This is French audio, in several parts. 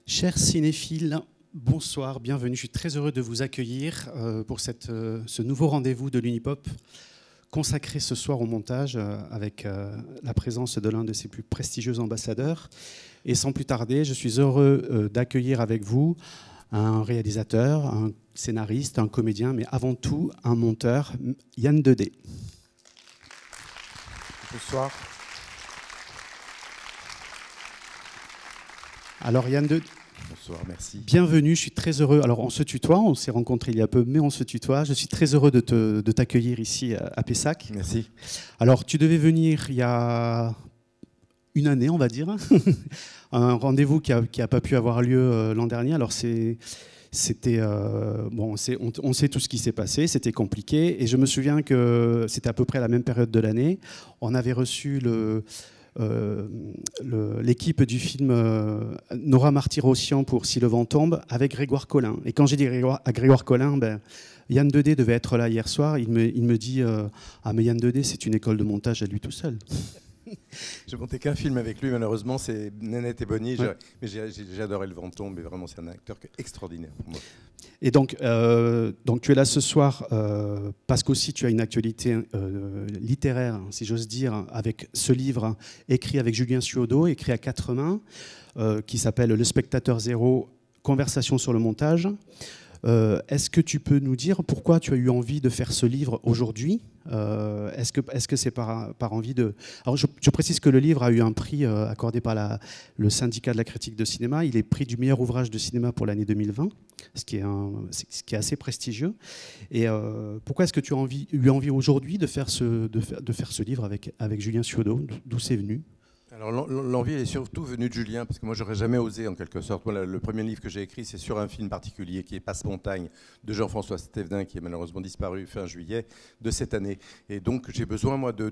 Chers cinéphiles, bonsoir, bienvenue. Je suis très heureux de vous accueillir pour ce nouveau rendez-vous de l'Unipop consacré ce soir au montage avec la présence de l'un de ses plus prestigieux ambassadeurs. Et sans plus tarder, je suis heureux d'accueillir avec vous un réalisateur, un scénariste, un comédien, mais avant tout un monteur, Yann Dedé. Bonsoir. Alors Yann Dedé. Bonsoir, merci. Bienvenue, je suis très heureux. Alors on se tutoie, on s'est rencontrés il y a peu, mais on se tutoie. Je suis très heureux de t'accueillir ici à Pessac. Merci. Alors tu devais venir il y a une année, on va dire, un rendez-vous qui a pas pu avoir lieu l'an dernier. Alors c'était bon, on sait tout ce qui s'est passé, c'était compliqué. Et je me souviens que c'était à peu près la même période de l'année. On avait reçu l'équipe du film Nora Martyr-Ossian pour Si le vent tombe avec Grégoire Collin. Et quand j'ai dit à Grégoire Collin, Yann Dedé devait être là hier soir, il me dit ah mais Yann Dedé c'est une école de montage à lui tout seul. J'ai monté qu'un film avec lui, malheureusement, c'est Nénette et Bonnie. Ouais. Mais j'ai adoré Le vent tombe, et vraiment c'est un acteur extraordinaire pour moi. Et donc tu es là ce soir parce qu'aussi tu as une actualité littéraire, si j'ose dire, avec ce livre écrit avec Julien Suodo, écrit à quatre mains, qui s'appelle Le spectateur zéro, conversation sur le montage. Est-ce que tu peux nous dire pourquoi tu as eu envie de faire ce livre aujourd'hui ? Est-ce que c'est par envie de... Alors je précise que le livre a eu un prix accordé par le syndicat de la critique de cinéma. Il est prix du meilleur ouvrage de cinéma pour l'année 2020, ce qui est assez prestigieux. Et pourquoi est-ce que tu as eu envie aujourd'hui de faire ce livre avec Julien Suodo ? D'où c'est venu ? Alors l'envie est surtout venue de Julien, parce que moi j'aurais jamais osé en quelque sorte. Moi, le premier livre que j'ai écrit, c'est sur un film particulier qui est Passe-Montagne de Jean-François Stévenin, qui est malheureusement disparu fin juillet de cette année. Et donc j'ai besoin moi de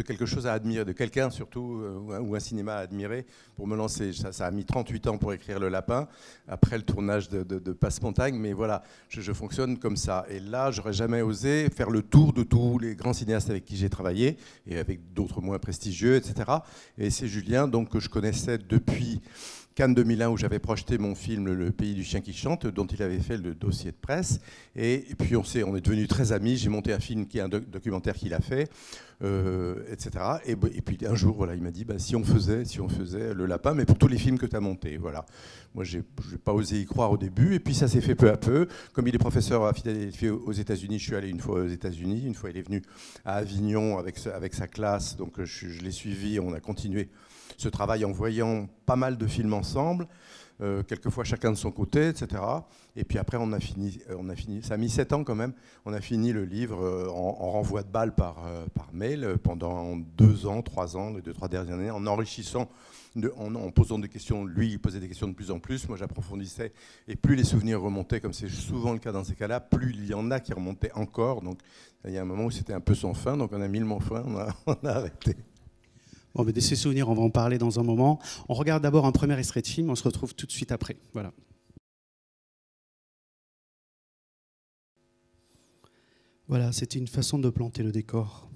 quelque chose à admirer, de quelqu'un surtout, ou un cinéma à admirer pour me lancer. Ça a mis 38 ans pour écrire Le Lapin, après le tournage de Passe-Montagne, mais voilà, je fonctionne comme ça. Et là, j'aurais jamais osé faire le tour de tous les grands cinéastes avec qui j'ai travaillé, et avec d'autres moins prestigieux, etc. Et c'est Julien donc, que je connaissais depuis Cannes 2001 où j'avais projeté mon film Le pays du chien qui chante, dont il avait fait le dossier de presse. Et puis on est devenus très amis. J'ai monté un film qui est un documentaire qu'il a fait, etc. Et puis un jour, voilà, il m'a dit si on faisait Le Lapin, mais pour tous les films que tu as montés. Voilà. Moi, je n'ai pas osé y croire au début. Et puis ça s'est fait peu à peu. Comme il est professeur à Philadelphie aux États-Unis, je suis allé une fois aux États-Unis. Une fois, il est venu à Avignon avec sa classe. Donc je l'ai suivi. On a continué ce travail en voyant pas mal de films ensemble, quelquefois chacun de son côté, etc. Et puis après, on a fini, ça a mis 7 ans quand même, on a fini le livre en renvoi de balles par mail pendant 2 ans, 3 ans, les 2-3 dernières années, en enrichissant, en posant des questions. Lui, il posait des questions de plus en plus, moi j'approfondissais, et plus les souvenirs remontaient, comme c'est souvent le cas dans ces cas-là, plus il y en a qui remontaient encore. Donc il y a un moment où c'était un peu sans fin, donc on a mis le mot fin, on a arrêté. Bon, mais de ces souvenirs, on va en parler dans un moment. On regarde d'abord un premier extrait de film, on se retrouve tout de suite après. Voilà. Voilà, c'était une façon de planter le décor.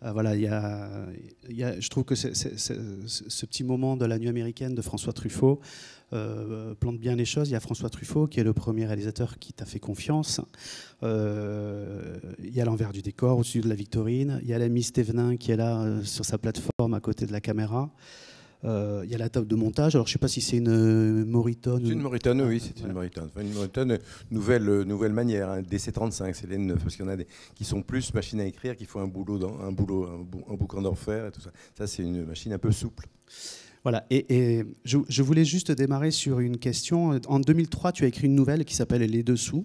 Voilà, je trouve que ce petit moment de La Nuit américaine de François Truffaut plante bien les choses. Il y a François Truffaut qui est le premier réalisateur qui t'a fait confiance. Il y a l'envers du décor au-dessus de la Victorine. Il y a l'ami Stévenin qui est là sur sa plateforme à côté de la caméra. Il y a la table de montage. Alors je ne sais pas si c'est une Moritone. C'est une Moritone, oui, c'est une Moritone. Enfin, une Moritone, nouvelle manière, hein, DC35, c'est les neufs, parce qu'il y en a qui sont plus machines à écrire, qui font un bouquin d'enfer et tout ça. Ça, c'est une machine un peu souple. Voilà, et je voulais juste démarrer sur une question. En 2003, tu as écrit une nouvelle qui s'appelle Les Dessous,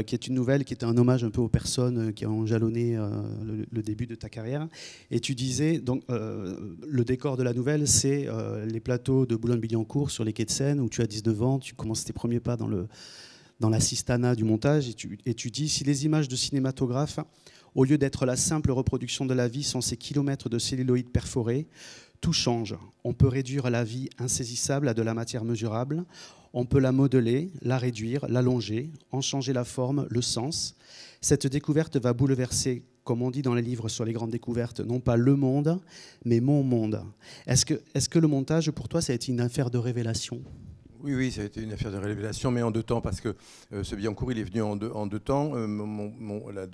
qui est une nouvelle qui était un hommage un peu aux personnes qui ont jalonné le début de ta carrière. Et tu disais, donc, le décor de la nouvelle, c'est les plateaux de Boulogne-Billancourt sur les quais de Seine, où tu as 19 ans, tu commences tes premiers pas dans l'assistanat du montage, et tu dis, si les images de cinématographe, au lieu d'être la simple reproduction de la vie, sont ces kilomètres de celluloïd perforé, tout change. On peut réduire la vie insaisissable à de la matière mesurable. On peut la modeler, la réduire, l'allonger, en changer la forme, le sens. Cette découverte va bouleverser comme on dit dans les livres sur les grandes découvertes, non pas le monde, mais mon monde. Est-ce que le montage, pour toi, ça a été une affaire de révélation ? Oui, oui, ça a été une affaire de révélation, mais en deux temps, parce que ce Billancourt, il est venu en deux temps. La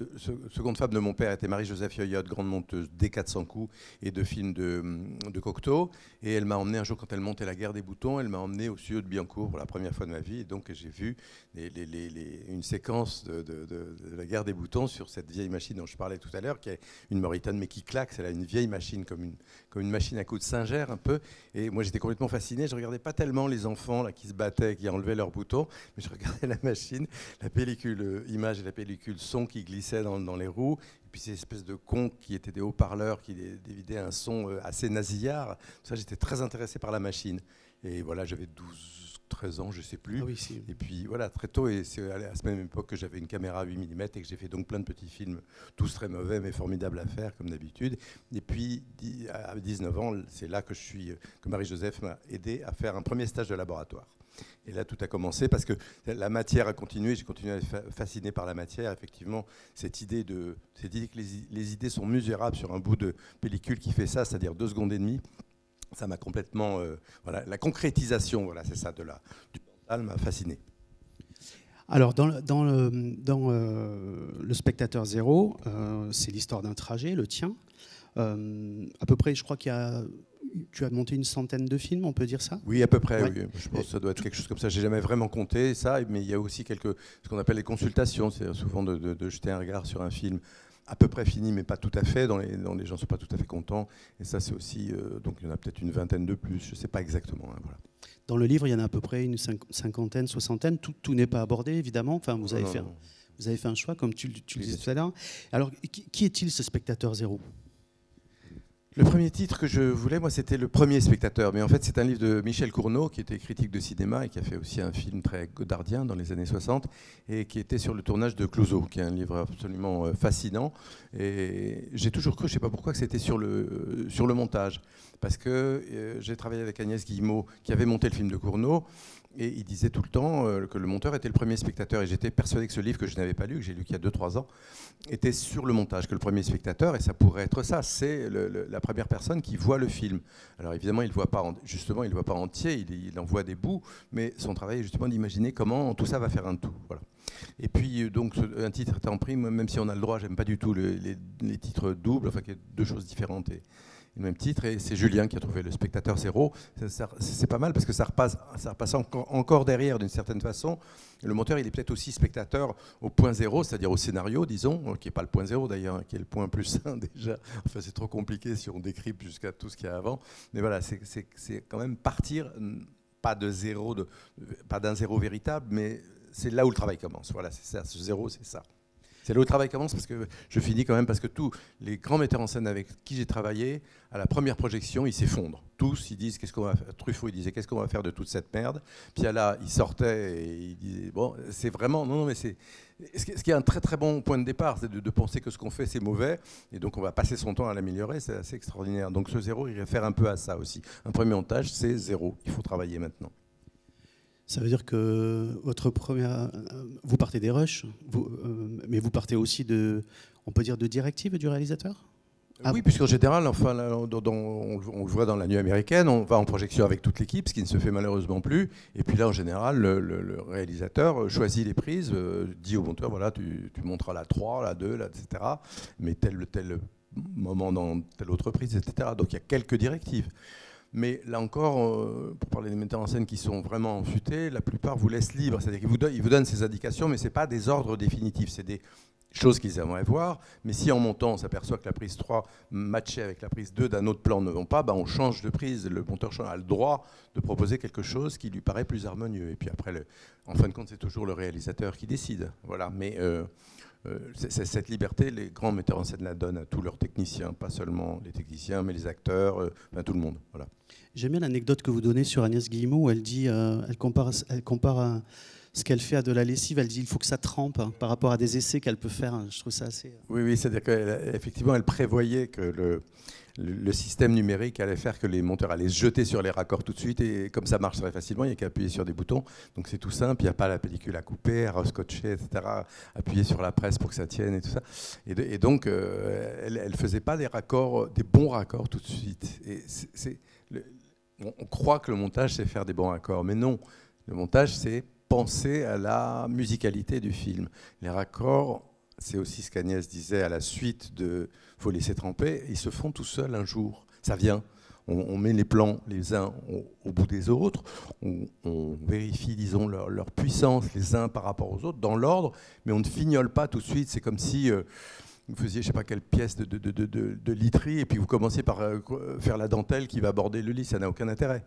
seconde femme de mon père était Marie-Joseph Yoyotte, grande monteuse des 400 coups et de films de Cocteau. Et elle m'a emmené un jour, quand elle montait La Guerre des boutons, elle m'a emmené au studio de Billancourt pour la première fois de ma vie. Et donc j'ai vu une séquence de La Guerre des boutons sur cette vieille machine dont je parlais tout à l'heure, qui est une Mauritane, mais qui claque. C'est une vieille machine, comme une machine à coups de Singer, un peu. Et moi, j'étais complètement fasciné. Je ne regardais pas tellement les enfants là, qui se battaient, qui enlevaient leurs boutons, mais je regardais la machine, la pellicule image et la pellicule son qui glissaient dans les roues, et puis ces espèces de cons qui étaient des haut-parleurs qui dévidaient un son assez nasillard. Ça, j'étais très intéressé par la machine. Et voilà, j'avais 13 ans, je ne sais plus. Ah oui, si. Et puis voilà, très tôt, et c'est à cette même époque que j'avais une caméra 8 mm et que j'ai fait donc plein de petits films, tous très mauvais mais formidables à faire, comme d'habitude. Et puis à 19 ans, c'est là que Marie-Joseph m'a aidé à faire un premier stage de laboratoire. Et là, tout a commencé parce que la matière a continué. J'ai continué à être fasciné par la matière. Effectivement, cette idée que les idées sont mesurable sur un bout de pellicule qui fait ça, c'est-à-dire 2 secondes et demie, ça m'a complètement... voilà, la concrétisation, voilà, c'est ça, du mental m'a fasciné. Alors, dans le Spectateur Zéro, c'est l'histoire d'un trajet, le tien. À peu près, je crois tu as monté une centaine de films, on peut dire ça ? Oui, à peu près, ouais. Oui. Je pense que ça doit être quelque chose comme ça. Je n'ai jamais vraiment compté ça, mais il y a aussi ce qu'on appelle les consultations, c'est souvent de jeter un regard sur un film à peu près fini, mais pas tout à fait, dont les gens ne sont pas tout à fait contents. Et ça, c'est aussi... donc, il y en a peut-être une vingtaine de plus, je ne sais pas exactement. Hein, voilà. Dans le livre, il y en a à peu près une cinquantaine, soixantaine. Tout n'est pas abordé, évidemment. Enfin, vous avez fait un choix, comme tu le disais tout à l'heure. Alors, qui est-il, ce Spectateur Zéro ? Le premier titre que je voulais, moi, c'était Le Premier Spectateur. Mais en fait, c'est un livre de Michel Cournot, qui était critique de cinéma et qui a fait aussi un film très godardien dans les années 60, et qui était sur le tournage de Clouseau, qui est un livre absolument fascinant. Et j'ai toujours cru, je ne sais pas pourquoi, que c'était sur le montage. Parce que j'ai travaillé avec Agnès Guillemot, qui avait monté le film de Cournot, et il disait tout le temps que le monteur était le premier spectateur. Et j'étais persuadé que ce livre que je n'avais pas lu, que j'ai lu qu'il y a 2-3 ans, était sur le montage, que le premier spectateur, et ça pourrait être ça, c'est la première personne qui voit le film. Alors évidemment, il ne voit pas entier, il en voit des bouts, mais son travail est justement d'imaginer comment tout ça va faire un tout. Voilà. Et puis, donc, un titre est en prime, même si on a le droit, j'aime pas du tout les titres doubles, enfin, qu'il y a 2 choses différentes. Et le même titre, et c'est Julien qui a trouvé Le Spectateur Zéro. C'est pas mal parce que ça repasse encore derrière d'une certaine façon. Le monteur, il est peut-être aussi spectateur au point zéro, c'est-à-dire au scénario, disons, qui n'est pas le point zéro d'ailleurs, qui est le point plus 1 déjà. Enfin, c'est trop compliqué si on décrypte jusqu'à tout ce qu'il y a avant. Mais voilà, c'est quand même partir, pas d'un zéro véritable, mais c'est là où le travail commence. Voilà, c'est ça, ce zéro, c'est ça. C'est là où le travail commence, parce que je finis quand même, parce que tous les grands metteurs en scène avec qui j'ai travaillé, à la première projection, ils s'effondrent. Tous, ils disent, qu'est-ce qu'on va faire ? Truffaut, il disait, qu'est-ce qu'on va faire de toute cette merde ? Puis là, il sortait et il disait, bon, c'est vraiment... Non, mais c'est... Ce qui est un très très bon point de départ, c'est de penser que ce qu'on fait, c'est mauvais, et donc on va passer son temps à l'améliorer, c'est assez extraordinaire. Donc ce zéro, il réfère un peu à ça aussi. Un premier montage, c'est zéro. Il faut travailler maintenant. Ça veut dire que vous partez des rushs, mais vous partez aussi on peut dire, de directives du réalisateur ? Oui, puisqu'en général, enfin, on le voit dans La Nuit américaine, on va en projection avec toute l'équipe, ce qui ne se fait malheureusement plus. Et puis là, en général, le réalisateur choisit les prises, dit au monteur, voilà, tu monteras la 3, la 2, etc. Mais tel moment dans telle autre prise, etc. Donc il y a quelques directives. Mais là encore, pour parler des metteurs en scène qui sont vraiment futés, la plupart vous laissent libre. C'est-à-dire qu'ils vous donnent ces indications, mais ce n'est pas des ordres définitifs. C'est des choses qu'ils aimeraient voir. Mais si en montant, on s'aperçoit que la prise 3 matchée avec la prise 2 d'un autre plan ne vont pas, on change de prise. Le monteur a le droit de proposer quelque chose qui lui paraît plus harmonieux. Et puis après, en fin de compte, c'est toujours le réalisateur qui décide. Voilà. Mais cette liberté, les grands metteurs en scène la donnent à tous leurs techniciens, pas seulement les techniciens, mais les acteurs, tout le monde. Voilà. J'aime bien l'anecdote que vous donnez sur Agnès Guillemot où elle dit, elle compare ce qu'elle fait à de la lessive, elle dit il faut que ça trempe hein, par rapport à des essais qu'elle peut faire. Hein. Je trouve ça assez... Oui, c'est-à-dire qu'effectivement, elle prévoyait que le système numérique allait faire que les monteurs allaient se jeter sur les raccords tout de suite, et comme ça marche très facilement, il n'y a qu'à appuyer sur des boutons. Donc c'est tout simple, il n'y a pas la pellicule à couper, à rescotcher, etc. Appuyer sur la presse pour que ça tienne et tout ça. Et donc, elle ne faisait pas des bons raccords tout de suite. Et on croit que le montage, c'est faire des bons raccords, mais non. Le montage, c'est penser à la musicalité du film. Les raccords, c'est aussi ce qu'Agnès disait à la suite de « Faut laisser tremper », ils se font tout seuls un jour. Ça vient. On met les plans les uns au bout des autres, on vérifie, disons, leur puissance les uns par rapport aux autres, dans l'ordre, mais on ne fignole pas tout de suite. C'est comme si... vous faisiez je ne sais pas quelle pièce de literie et puis vous commenciez par faire la dentelle qui va border le lit, ça n'a aucun intérêt.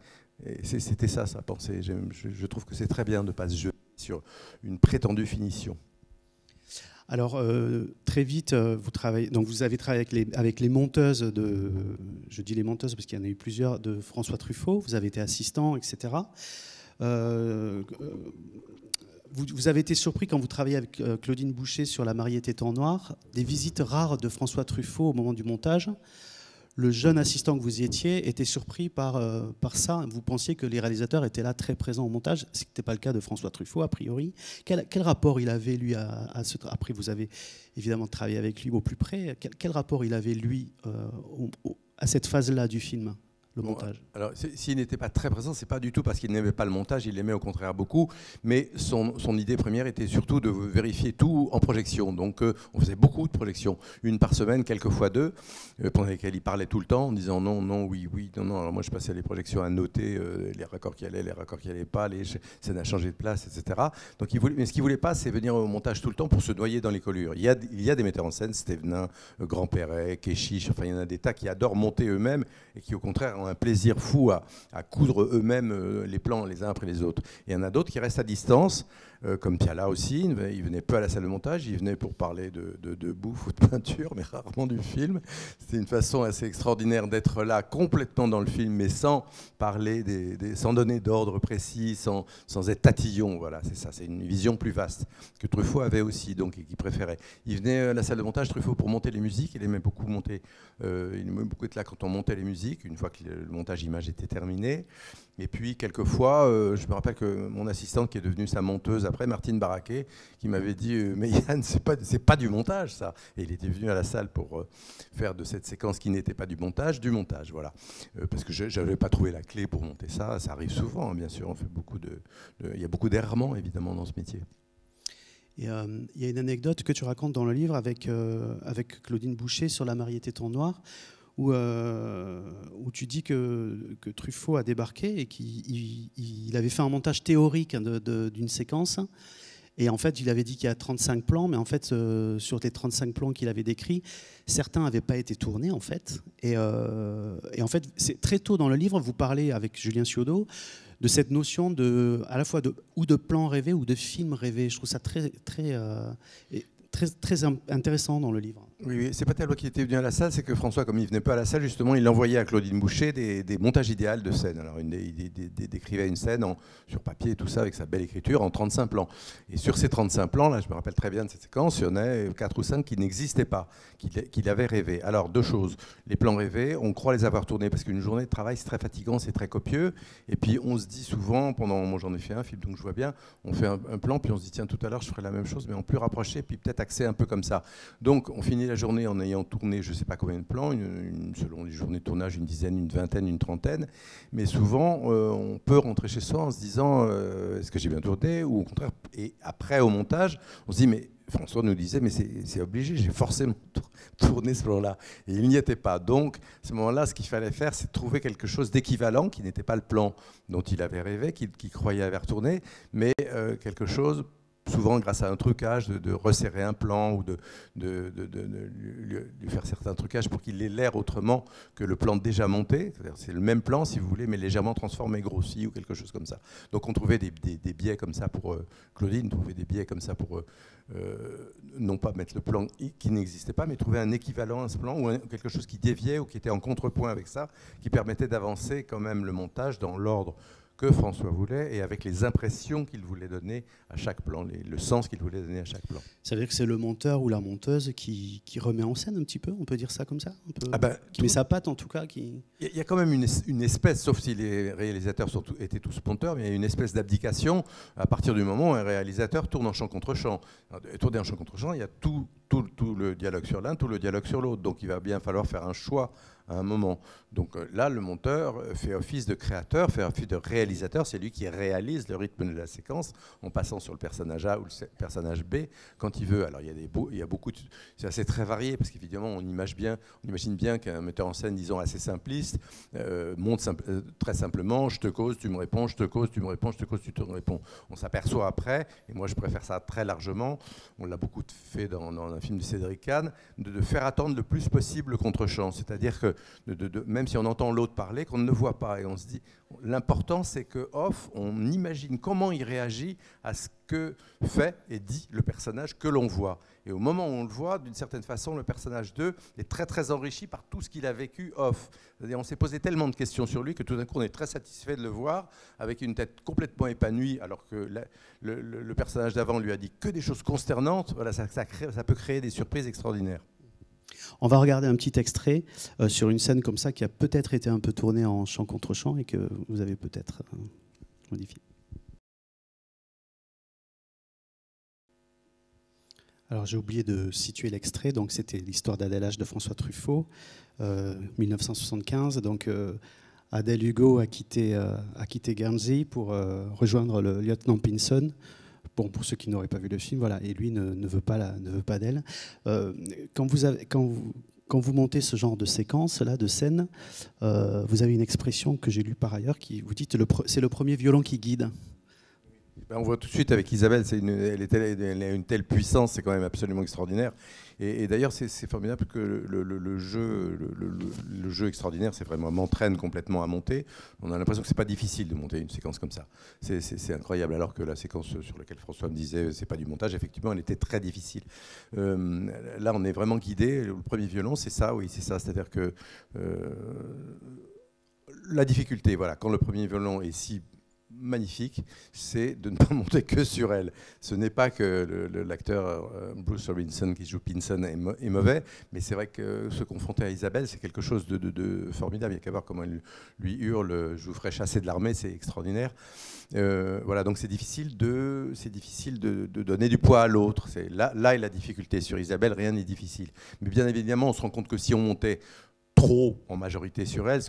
C'était ça, sa pensée. Je trouve que c'est très bien de ne pas se jeter sur une prétendue finition. Alors, très vite, vous avez travaillé avec les monteuses je dis les monteuses parce qu'il y en a eu plusieurs, de François Truffaut, vous avez été assistant, etc. Vous avez été surpris quand vous travaillez avec Claudine Boucher sur La mariée était en noir, des visites rares de François Truffaut au moment du montage. Le jeune assistant que vous y étiez était surpris par ça. Vous pensiez que les réalisateurs étaient là très présents au montage. Ce n'était pas le cas de François Truffaut, a priori. Quel rapport il avait, lui, à ce... Après, vous avez évidemment travaillé avec lui au plus près. Quel rapport il avait, lui, à cette phase-là du film ? Le montage. Alors, s'il n'était pas très présent, c'est pas du tout parce qu'il n'aimait pas le montage, il l'aimait au contraire beaucoup, mais son idée première était surtout de vérifier tout en projection. Donc, on faisait beaucoup de projections, une par semaine, quelquefois deux, pendant lesquelles il parlait tout le temps en disant non, non, oui, oui, non, non. Alors moi, je passais les projections à noter les raccords qui allaient, les raccords qui allaient pas, les scènes à changer de place, etc. Donc, mais ce qu'il voulait pas, c'est venir au montage tout le temps pour se noyer dans les collures. Il y a des metteurs en scène, Stévenin, Grand Perret, Kéchiche, enfin, il y en a des tas qui adorent monter eux-mêmes et qui, au contraire, ont un plaisir fou à coudre eux-mêmes les plans les uns après les autres. Et il y en a d'autres qui restent à distance, comme Piala aussi. Il venait peu à la salle de montage, il venait pour parler de bouffe ou de peinture, mais rarement du film. C'était une façon assez extraordinaire d'être là complètement dans le film, mais sans parler, sans donner d'ordre précis, sans être tatillon. Voilà, c'est ça, c'est une vision plus vaste que Truffaut avait aussi, donc, et qu'il préférait. Il venait à la salle de montage, Truffaut, pour monter les musiques. Il aimait beaucoup monter, il aimait beaucoup être là quand on montait les musiques, une fois que le montage image était terminé. Et puis, quelquefois, je me rappelle que mon assistante, qui est devenue sa monteuse après, Martine Barraquet, qui m'avait dit mais Yann, c'est pas du montage, ça. Et il était venu à la salle pour faire de cette séquence qui n'était pas du montage, voilà. Parce que je n'avais pas trouvé la clé pour monter ça. Ça arrive souvent, hein, bien sûr. On fait il y a beaucoup d'errements, évidemment, dans ce métier. Il y a une anecdote que tu racontes dans le livre avec Claudine Boucher sur La mariée était en noir, où tu dis que Truffaut a débarqué et qu'il avait fait un montage théorique d'une séquence. Et en fait, il avait dit qu'il y a 35 plans, mais en fait, sur les 35 plans qu'il avait décrits, certains n'avaient pas été tournés, en fait. Et en fait, c'est très tôt dans le livre, vous parlez avec Julien Ciodo de cette notion à la fois ou de plan rêvé ou de film rêvé. Je trouve ça très intéressant dans le livre. Oui, c'est pas tellement qu'il était venu à la salle, c'est que François, comme il venait pas à la salle, justement, il envoyait à Claudine Boucher des montages idéaux de scènes. Alors, il décrivait une scène sur papier et tout ça, avec sa belle écriture, en 35 plans. Et sur ces 35 plans, là, je me rappelle très bien de cette séquence, il y en a 4 ou 5 qui n'existaient pas, qu'il avait rêvé. Alors, deux choses. Les plans rêvés, on croit les avoir tournés, parce qu'une journée de travail, c'est très fatigant, c'est très copieux. Et puis, on se dit souvent, moi j'en ai fait un film, donc je vois bien, on fait un plan, puis on se dit, tiens, tout à l'heure, je ferai la même chose, mais en plus rapproché, puis peut-être axé un peu comme ça. Donc, on finit la journée en ayant tourné je ne sais pas combien de plans, selon les journées de tournage, une dizaine, une vingtaine, une trentaine. Mais souvent, on peut rentrer chez soi en se disant est-ce que j'ai bien tourné, ou au contraire. Et après, au montage, on se dit mais François nous disait mais c'est obligé, j'ai forcément tourné ce plan-là. Et il n'y était pas. Donc, à ce moment-là, ce qu'il fallait faire, c'est trouver quelque chose d'équivalent, qui n'était pas le plan dont il avait rêvé, qu'il croyait avoir tourné, mais quelque chose, souvent grâce à un trucage, de resserrer un plan ou de lui faire certains trucages pour qu'il ait l'air autrement que le plan déjà monté. C'est le même plan, si vous voulez, mais légèrement transformé, grossi ou quelque chose comme ça. Donc on trouvait des biais comme ça pour Claudine, trouvait des biais comme ça pour non pas mettre le plan qui n'existait pas, mais trouver un équivalent à ce plan ou quelque chose qui déviait ou qui était en contrepoint avec ça, qui permettait d'avancer quand même le montage dans l'ordre que François voulait et avec les impressions qu'il voulait donner à chaque plan, le sens qu'il voulait donner à chaque plan. Ça veut dire que c'est le monteur ou la monteuse qui remet en scène un petit peu, on peut dire ça comme ça un peu, qui met sa patte en tout cas. Il y a quand même une espèce, sauf si les réalisateurs étaient tous monteurs, mais il y a une espèce d'abdication à partir du moment où un réalisateur tourne en chant contre chant. Tourner en chant contre chant, il y a tout le dialogue sur l'un, tout le dialogue sur l'autre. Donc il va bien falloir faire un choix à un moment. Donc là, le monteur fait office de créateur, fait office de réalisateur, c'est lui qui réalise le rythme de la séquence en passant sur le personnage A ou le personnage B quand il veut. Alors il y a beaucoup c'est assez très varié parce qu'évidemment on imagine bien qu'un metteur en scène, disons assez simpliste, monte très simplement, je te cause, tu me réponds, je te cause, tu me réponds, je te cause, tu te réponds. On s'aperçoit après, et moi je préfère ça très largement, on l'a beaucoup fait dans un film de Cédric Kahn, de faire attendre le plus possible le contre-champ, c'est-à-dire que même si on entend l'autre parler, qu'on ne le voit pas. Et on se dit, l'important c'est que off, on imagine comment il réagit à ce que fait et dit le personnage que l'on voit. Et au moment où on le voit, d'une certaine façon, le personnage 2 est très très enrichi par tout ce qu'il a vécu off. C'est-à-dire, on s'est posé tellement de questions sur lui que tout d'un coup on est très satisfait de le voir avec une tête complètement épanouie, alors que le personnage d'avant lui a dit que des choses consternantes. Voilà, ça peut créer des surprises extraordinaires. On va regarder un petit extrait sur une scène comme ça qui a peut-être été un peu tournée en chant contre chant et que vous avez peut-être modifié. Alors j'ai oublié de situer l'extrait, donc c'était l'histoire d'Adèle H de François Truffaut, 1975. Donc Adèle Hugo a quitté Guernsey pour rejoindre le lieutenant Pinson. Bon, pour ceux qui n'auraient pas vu le film, voilà, et lui ne veut pas d'elle. Quand vous montez ce genre de séquence là, de scène, vous avez une expression que j'ai lue par ailleurs qui vous dit c'est le premier violon qui guide. On voit tout de suite avec Isabelle, elle a une telle puissance, c'est quand même absolument extraordinaire. Et d'ailleurs, c'est formidable que le jeu extraordinaire, c'est vraiment m'entraîne complètement à monter. On a l'impression que c'est pas difficile de monter une séquence comme ça. C'est incroyable. Alors que la séquence sur laquelle François me disait, c'est pas du montage, effectivement, elle était très difficile. Là, on est vraiment guidé. Le premier violon, c'est ça, oui, c'est ça. C'est-à-dire que la difficulté, voilà, quand le premier violon est si magnifique, c'est de ne pas monter que sur elle. Ce n'est pas que l'acteur Bruce Robinson qui joue Pinson est mauvais, mais c'est vrai que se confronter à Isabelle, c'est quelque chose de formidable. Il n'y a qu'à voir comment elle lui hurle « je vous ferai chasser de l'armée », c'est extraordinaire. Voilà, donc c'est difficile de donner du poids à l'autre. Là est la difficulté. Sur Isabelle, rien n'est difficile. Mais bien évidemment, on se rend compte que si on montait trop en majorité sur elle,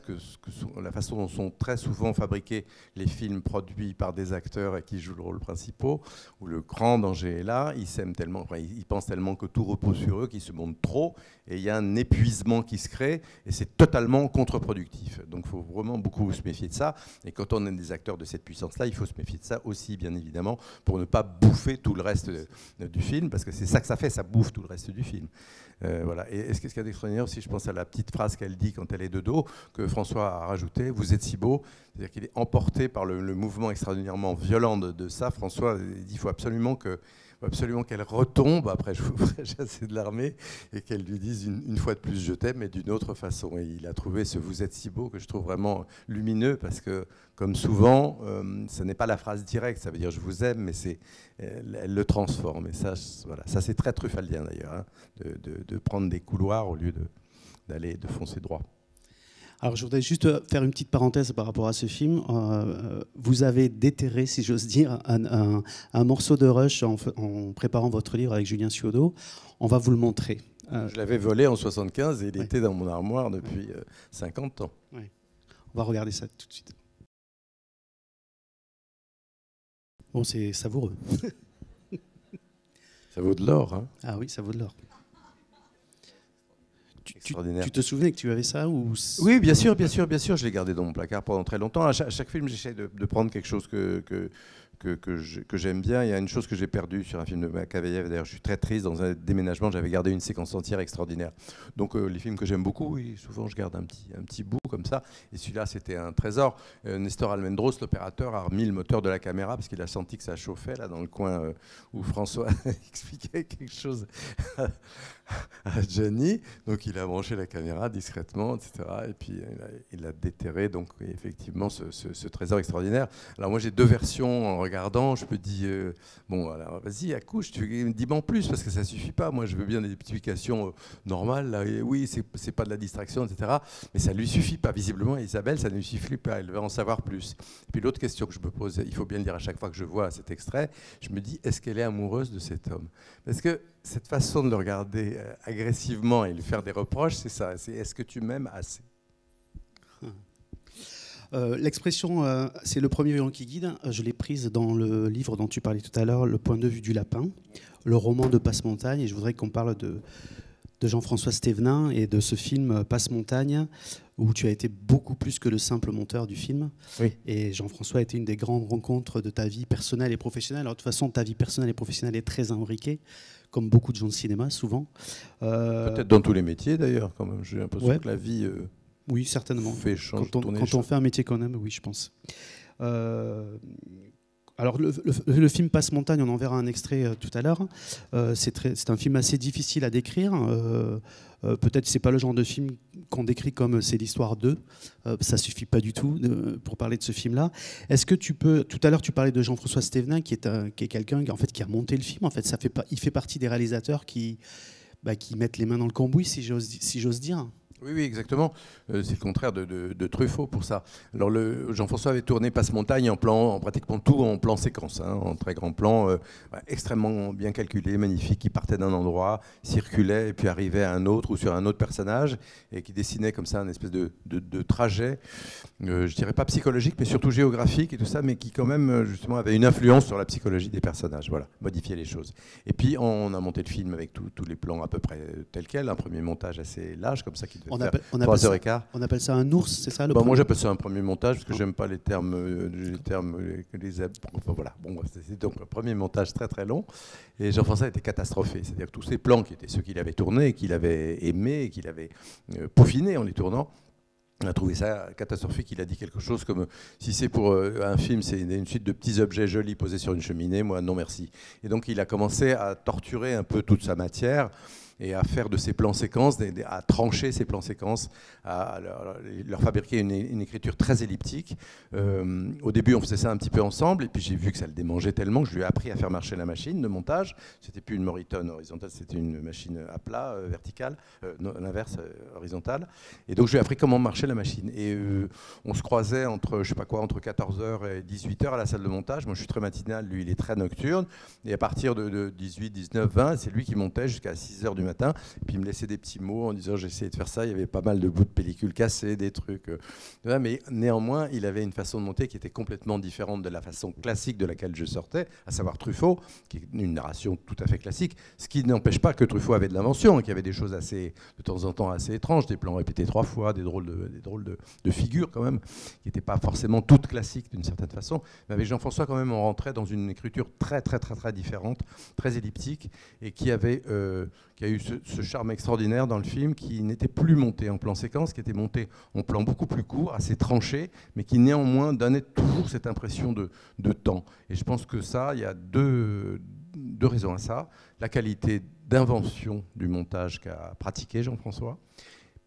la façon dont sont très souvent fabriqués les films produits par des acteurs et qui jouent le rôle principal, où le grand danger est là, ils s'aiment tellement, ils pensent tellement que tout repose sur eux qu'ils se montrent trop, et il y a un épuisement qui se crée, et c'est totalement contre-productif. Donc il faut vraiment beaucoup se méfier de ça, et quand on est des acteurs de cette puissance-là, il faut se méfier de ça aussi, bien évidemment, pour ne pas bouffer tout le reste du film, parce que c'est ça que ça fait, ça bouffe tout le reste du film. Voilà. Et ce qu'il y a d'extraordinaire aussi, je pense à la petite phrase qu'elle dit quand elle est de dos, que François a rajouté, vous êtes si beau, c'est-à-dire qu'il est emporté par le mouvement extraordinairement violent de ça. François dit qu'il faut absolument qu'elle retombe, après je vous ferai chasser de l'armée, et qu'elle lui dise une fois de plus je t'aime, mais d'une autre façon. Et il a trouvé ce vous êtes si beau que je trouve vraiment lumineux, parce que comme souvent, ce n'est pas la phrase directe, ça veut dire je vous aime, mais elle le transforme. Et ça, voilà, ça c'est très truffaldien d'ailleurs, hein, de prendre des couloirs au lieu de foncer droit. Alors, je voudrais juste faire une petite parenthèse par rapport à ce film. Vous avez déterré, si j'ose dire, un morceau de Rush en préparant votre livre avec Julien Ciodo. On va vous le montrer. Je l'avais volé en 1975 et il était dans mon armoire depuis 50 ans. Ouais. On va regarder ça tout de suite. Bon, c'est savoureux. Ça vaut de l'or. Hein. Ah oui, ça vaut de l'or. Extraordinaire. Tu te souvenais que tu avais ça ou... Oui, bien sûr, je l'ai gardé dans mon placard pendant très longtemps. À chaque film, j'essaie de prendre quelque chose que que j'aime bien. Il y a une chose que j'ai perdue sur un film de Makaveyev, d'ailleurs je suis très triste, dans un déménagement j'avais gardé une séquence entière extraordinaire. Donc les films que j'aime beaucoup, oui, souvent je garde un petit bout comme ça, et celui-là c'était un trésor. Nestor Almendros, l'opérateur, a remis le moteur de la caméra parce qu'il a senti que ça chauffait là dans le coin où François expliquait quelque chose à Gianni, donc il a branché la caméra discrètement, etc. Et puis il a déterré donc effectivement ce trésor extraordinaire. Alors moi j'ai deux versions en regardant, je me dis bon alors vas-y accouche, dis-moi en plus parce que ça suffit pas. Moi je veux bien des explications normales. Là, et oui c'est pas de la distraction, etc. Mais ça lui suffit pas visiblement. À Isabelle ça ne lui suffit pas. Elle veut en savoir plus. Et puis l'autre question que je me pose, il faut bien le dire à chaque fois que je vois cet extrait, je me dis est-ce qu'elle est amoureuse de cet homme? Parce que cette façon de le regarder agressivement et lui faire des reproches, c'est ça. C'est est-ce que tu m'aimes assez? L'expression c'est le premier violon qui guide, je l'ai prise dans le livre dont tu parlais tout à l'heure, Le point de vue du lapin, le roman de Passe-Montagne, et je voudrais qu'on parle de Jean-François Stévenin et de ce film Passe-Montagne, où tu as été beaucoup plus que le simple monteur du film. Oui. Et Jean-François a été une des grandes rencontres de ta vie personnelle et professionnelle. Alors, de toute façon, ta vie personnelle et professionnelle est très imbriquée, comme beaucoup de gens de cinéma, souvent. Peut-être dans tous les métiers, d'ailleurs, quand même. J'ai l'impression que la vie oui, certainement. Fait quand on fait un métier qu'on aime, oui, je pense. Alors, le film Passe-Montagne, on en verra un extrait tout à l'heure. C'est un film assez difficile à décrire. Peut-être que ce n'est pas le genre de film qu'on décrit comme c'est l'histoire d'eux. Ça ne suffit pas du tout pour parler de ce film-là. Est-ce que tu peux... Tout à l'heure, tu parlais de Jean-François Stévenin, qui est quelqu'un en fait, qui a monté le film. En fait, il fait partie des réalisateurs qui mettent les mains dans le cambouis, si j'ose dire. Oui, exactement. C'est le contraire de Truffaut pour ça. Alors Jean-François avait tourné Passe-Montagne en pratiquement tout en plan séquence, hein, en très grand plan, extrêmement bien calculé, magnifique, qui partait d'un endroit, circulait et puis arrivait à un autre ou sur un autre personnage et qui dessinait comme ça une espèce de trajet, je dirais pas psychologique, mais surtout géographique et tout ça, mais qui quand même justement avait une influence sur la psychologie des personnages, voilà, modifiait les choses. Et puis on a monté le film avec tous les plans à peu près tels quels, un premier montage assez large comme ça qui on appelle ça un ours, c'est ça moi j'appelle ça un premier montage parce que j'aime pas les termes voilà. Bon, c'est donc un premier montage très très long et Jean-François était catastrophé, c'est-à-dire que tous ces plans qui étaient ceux qu'il avait tournés, qu'il avait aimés, qu'il avait peaufinés en les tournant, on a trouvé ça catastrophique. Il a dit quelque chose comme si c'est pour un film, c'est une suite de petits objets jolis posés sur une cheminée, moi non merci. Et donc il a commencé à torturer un peu toute sa matière et à faire de ces plans séquences, à trancher ces plans séquences, à leur fabriquer une écriture très elliptique. Au début, on faisait ça un petit peu ensemble, et puis j'ai vu que ça le démangeait tellement que je lui ai appris à faire marcher la machine de montage. C'était plus une Moriton horizontale, c'était une machine à plat, verticale, l'inverse, horizontale. Et donc je lui ai appris comment marchait la machine. Et on se croisait entre 14h et 18h à la salle de montage. Moi, je suis très matinal, lui, il est très nocturne. Et à partir de 18, 19, 20, c'est lui qui montait jusqu'à 6h du matin, et puis il me laissait des petits mots en disant j'ai essayé de faire ça, il y avait pas mal de bouts de pellicule cassés, des trucs, mais néanmoins il avait une façon de monter qui était complètement différente de la façon classique de laquelle je sortais, à savoir Truffaut, qui est une narration tout à fait classique, ce qui n'empêche pas que Truffaut avait de l'invention, qu'il y avait des choses assez, de temps en temps assez étranges, des plans répétés 3 fois, des drôles de figures quand même, qui n'étaient pas forcément toutes classiques d'une certaine façon, mais avec Jean-François quand même on rentrait dans une écriture très différente, très elliptique, et qui a eu ce charme extraordinaire dans le film, qui n'était plus monté en plan séquence, qui était monté en plan beaucoup plus court, assez tranché, mais qui néanmoins donnait toujours cette impression de temps. Et je pense que ça, il y a deux raisons à ça. La qualité d'invention du montage qu'a pratiqué Jean-François,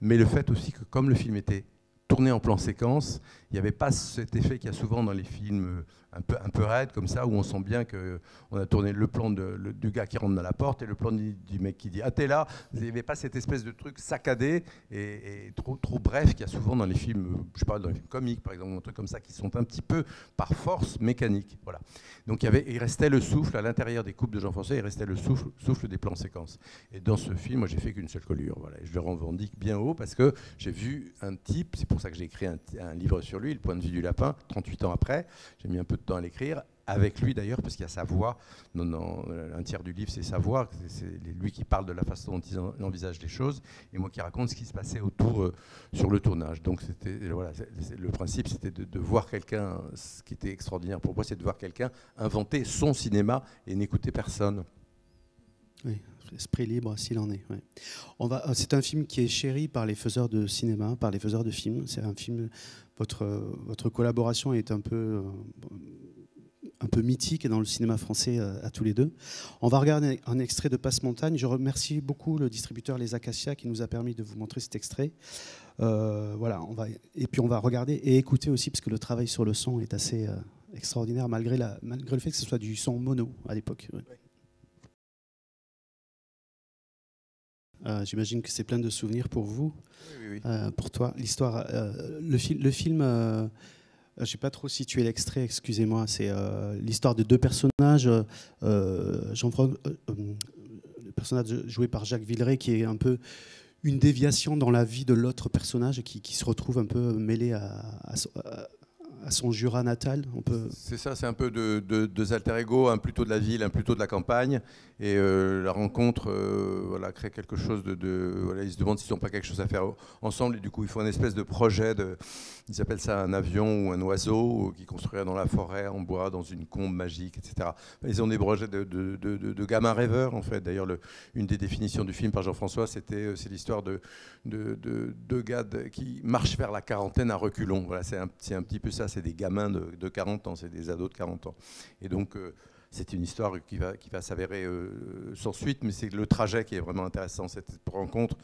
mais le fait aussi que comme le film était tourné en plan séquence, il n'y avait pas cet effet qu'il y a souvent dans les films un peu raides comme ça, où on sent bien qu'on a tourné le plan du gars qui rentre dans la porte et le plan du mec qui dit « Ah, t'es là !» Il n'y avait pas cette espèce de truc saccadé et trop bref qu'il y a souvent dans les films, je parle dans les films comiques par exemple, des trucs comme ça qui sont un petit peu par force mécaniques. Voilà. Donc il restait le souffle à l'intérieur des coupes de Jean-François, il restait le souffle des plans séquences. Et dans ce film, moi j'ai fait qu'une seule colure. Voilà. Et je le revendique bien haut parce que j'ai vu un type, c'est pour ça que j'ai écrit un livre sur lui, Le point de vue du lapin, 38 ans après, j'ai mis un peu de temps à l'écrire, avec lui d'ailleurs, parce qu'il y a sa voix. Un tiers du livre, c'est sa voix. C'est lui qui parle de la façon dont il envisage les choses, et moi qui raconte ce qui se passait autour sur le tournage. Donc voilà, le principe, c'était de voir quelqu'un. Ce qui était extraordinaire pour moi, c'est de voir quelqu'un inventer son cinéma et n'écouter personne. Oui, esprit libre s'il en est. Ouais. C'est un film qui est chéri par les faiseurs de cinéma, par les faiseurs de films. C'est un film. Votre collaboration est un peu mythique dans le cinéma français à tous les deux. On va regarder un extrait de Passe-Montagne. Je remercie beaucoup le distributeur Les Acacias qui nous a permis de vous montrer cet extrait. Voilà, et puis on va regarder et écouter aussi, parce que le travail sur le son est assez extraordinaire, malgré le fait que ce soit du son mono à l'époque. Ouais. J'imagine que c'est plein de souvenirs pour vous, oui. pour toi. L'histoire, le film, j'ai pas trop situé l'extrait, excusez-moi. C'est l'histoire de deux personnages. Le personnage joué par Jacques Villeray, qui est un peu une déviation dans la vie de l'autre personnage, qui se retrouve un peu mêlé à son Jura natal. C'est ça, c'est un peu deux alter ego, un plutôt de la ville, un plutôt de la campagne. Et la rencontre voilà, crée quelque chose voilà, ils se demandent s'ils n'ont pas quelque chose à faire ensemble. Et du coup, ils font une espèce de projet. Ils appellent ça un avion ou un oiseau qu'ils construiraient dans la forêt, en bois, dans une combe magique, etc. Ils ont des projets de gamins rêveurs, en fait. D'ailleurs, une des définitions du film par Jean-François, c'est l'histoire de deux gars qui marchent vers la quarantaine à reculons. Voilà, c'est un petit peu ça. C'est des gamins de 40 ans, c'est des ados de 40 ans. Et donc, c'est une histoire qui va s'avérer sans suite, mais c'est le trajet qui est vraiment intéressant, cette rencontre,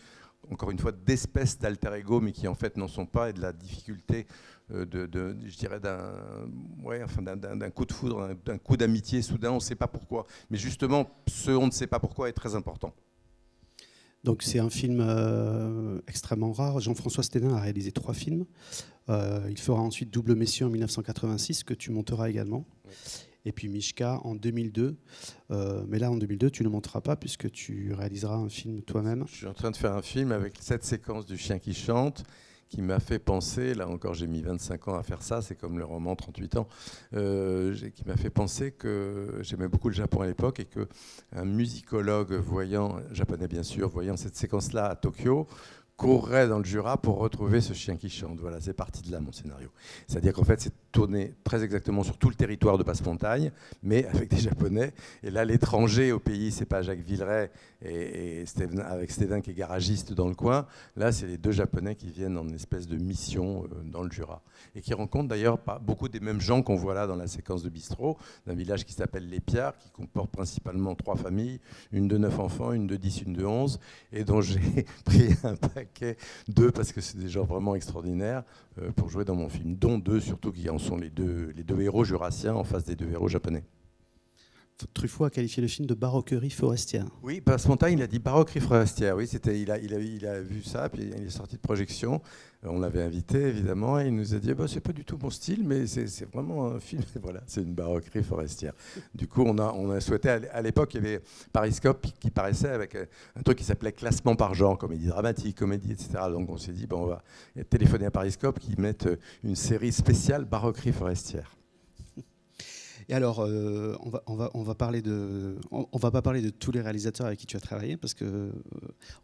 encore une fois, d'espèces d'alter ego, mais qui en fait n'en sont pas, et de la difficulté je dirais, d'un coup de foudre, d'un coup d'amitié soudain, on ne sait pas pourquoi. Mais justement, ce on ne sait pas pourquoi est très important. Donc c'est un film extrêmement rare. Jean-François Sténin a réalisé 3 films. Il fera ensuite Double Messieurs en 1986, que tu monteras également. Oui. Et puis Mishka en 2002. Mais là, en 2002, tu ne le monteras pas puisque tu réaliseras un film toi-même. Je suis en train de faire un film avec cette séquence du chien qui chante, qui m'a fait penser, là encore j'ai mis 25 ans à faire ça, c'est comme le roman 38 ans, qui m'a fait penser que j'aimais beaucoup le Japon à l'époque et qu'un musicologue japonais bien sûr, voyant cette séquence-là à Tokyo, courrait dans le Jura pour retrouver ce chien qui chante. Voilà, c'est parti de là mon scénario. C'est-à-dire qu'en fait, c'est tourné très exactement sur tout le territoire de Passe-Montagne, mais avec des Japonais. Et là, l'étranger au pays, c'est pas Jacques Villeray et avec Stéven qui est garagiste dans le coin. Là, c'est les deux Japonais qui viennent en espèce de mission dans le Jura. Et qui rencontrent d'ailleurs beaucoup des mêmes gens qu'on voit là dans la séquence de bistrot, d'un village qui s'appelle Les Pierres, qui comporte principalement 3 familles, une de 9 enfants, une de 10, une de 11, et dont j'ai pris un paquet, 2 parce que c'est des gens vraiment extraordinaires pour jouer dans mon film, dont 2 surtout qui en sont les deux héros jurassiens en face des 2 héros japonais. Truffaut a qualifié le film de baroquerie forestière. Oui, Passe-Montagne, il a dit baroquerie forestière. Oui, il a vu ça, puis il est sorti de projection. On l'avait invité, évidemment, et il nous a dit c'est pas du tout mon style, mais c'est vraiment un film. Voilà, c'est une baroquerie forestière. Du coup, on a souhaité, à l'époque, il y avait Pariscope qui paraissait avec un truc qui s'appelait classement par genre, comédie dramatique, comédie, etc. Donc on s'est dit on va téléphoner à Pariscope qui mettent une série spéciale baroquerie forestière. Et alors, on va parler on va pas parler de tous les réalisateurs avec qui tu as travaillé, parce que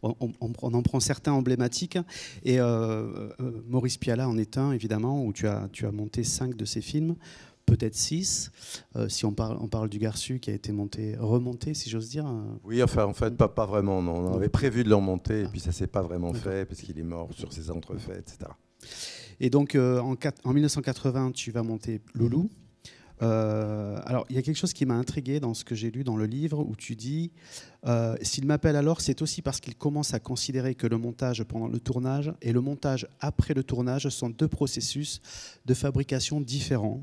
on en prend certains emblématiques. Et Maurice Pialat en est un, évidemment, où tu as monté 5 de ses films, peut-être 6. Si on parle du Garçu qui a été remonté, si j'ose dire. Oui, enfin, en fait, pas vraiment. Non. On avait prévu de le remonter, et puis ça s'est pas vraiment fait, parce qu'il est mort sur ses entrefaits, etc. Et donc, en 1980, tu vas monter Loulou. Alors, il y a quelque chose qui m'a intrigué dans ce que j'ai lu dans le livre, où tu dis s'il m'appelle alors, c'est aussi parce qu'il commence à considérer que le montage pendant le tournage et le montage après le tournage sont 2 processus de fabrication différents.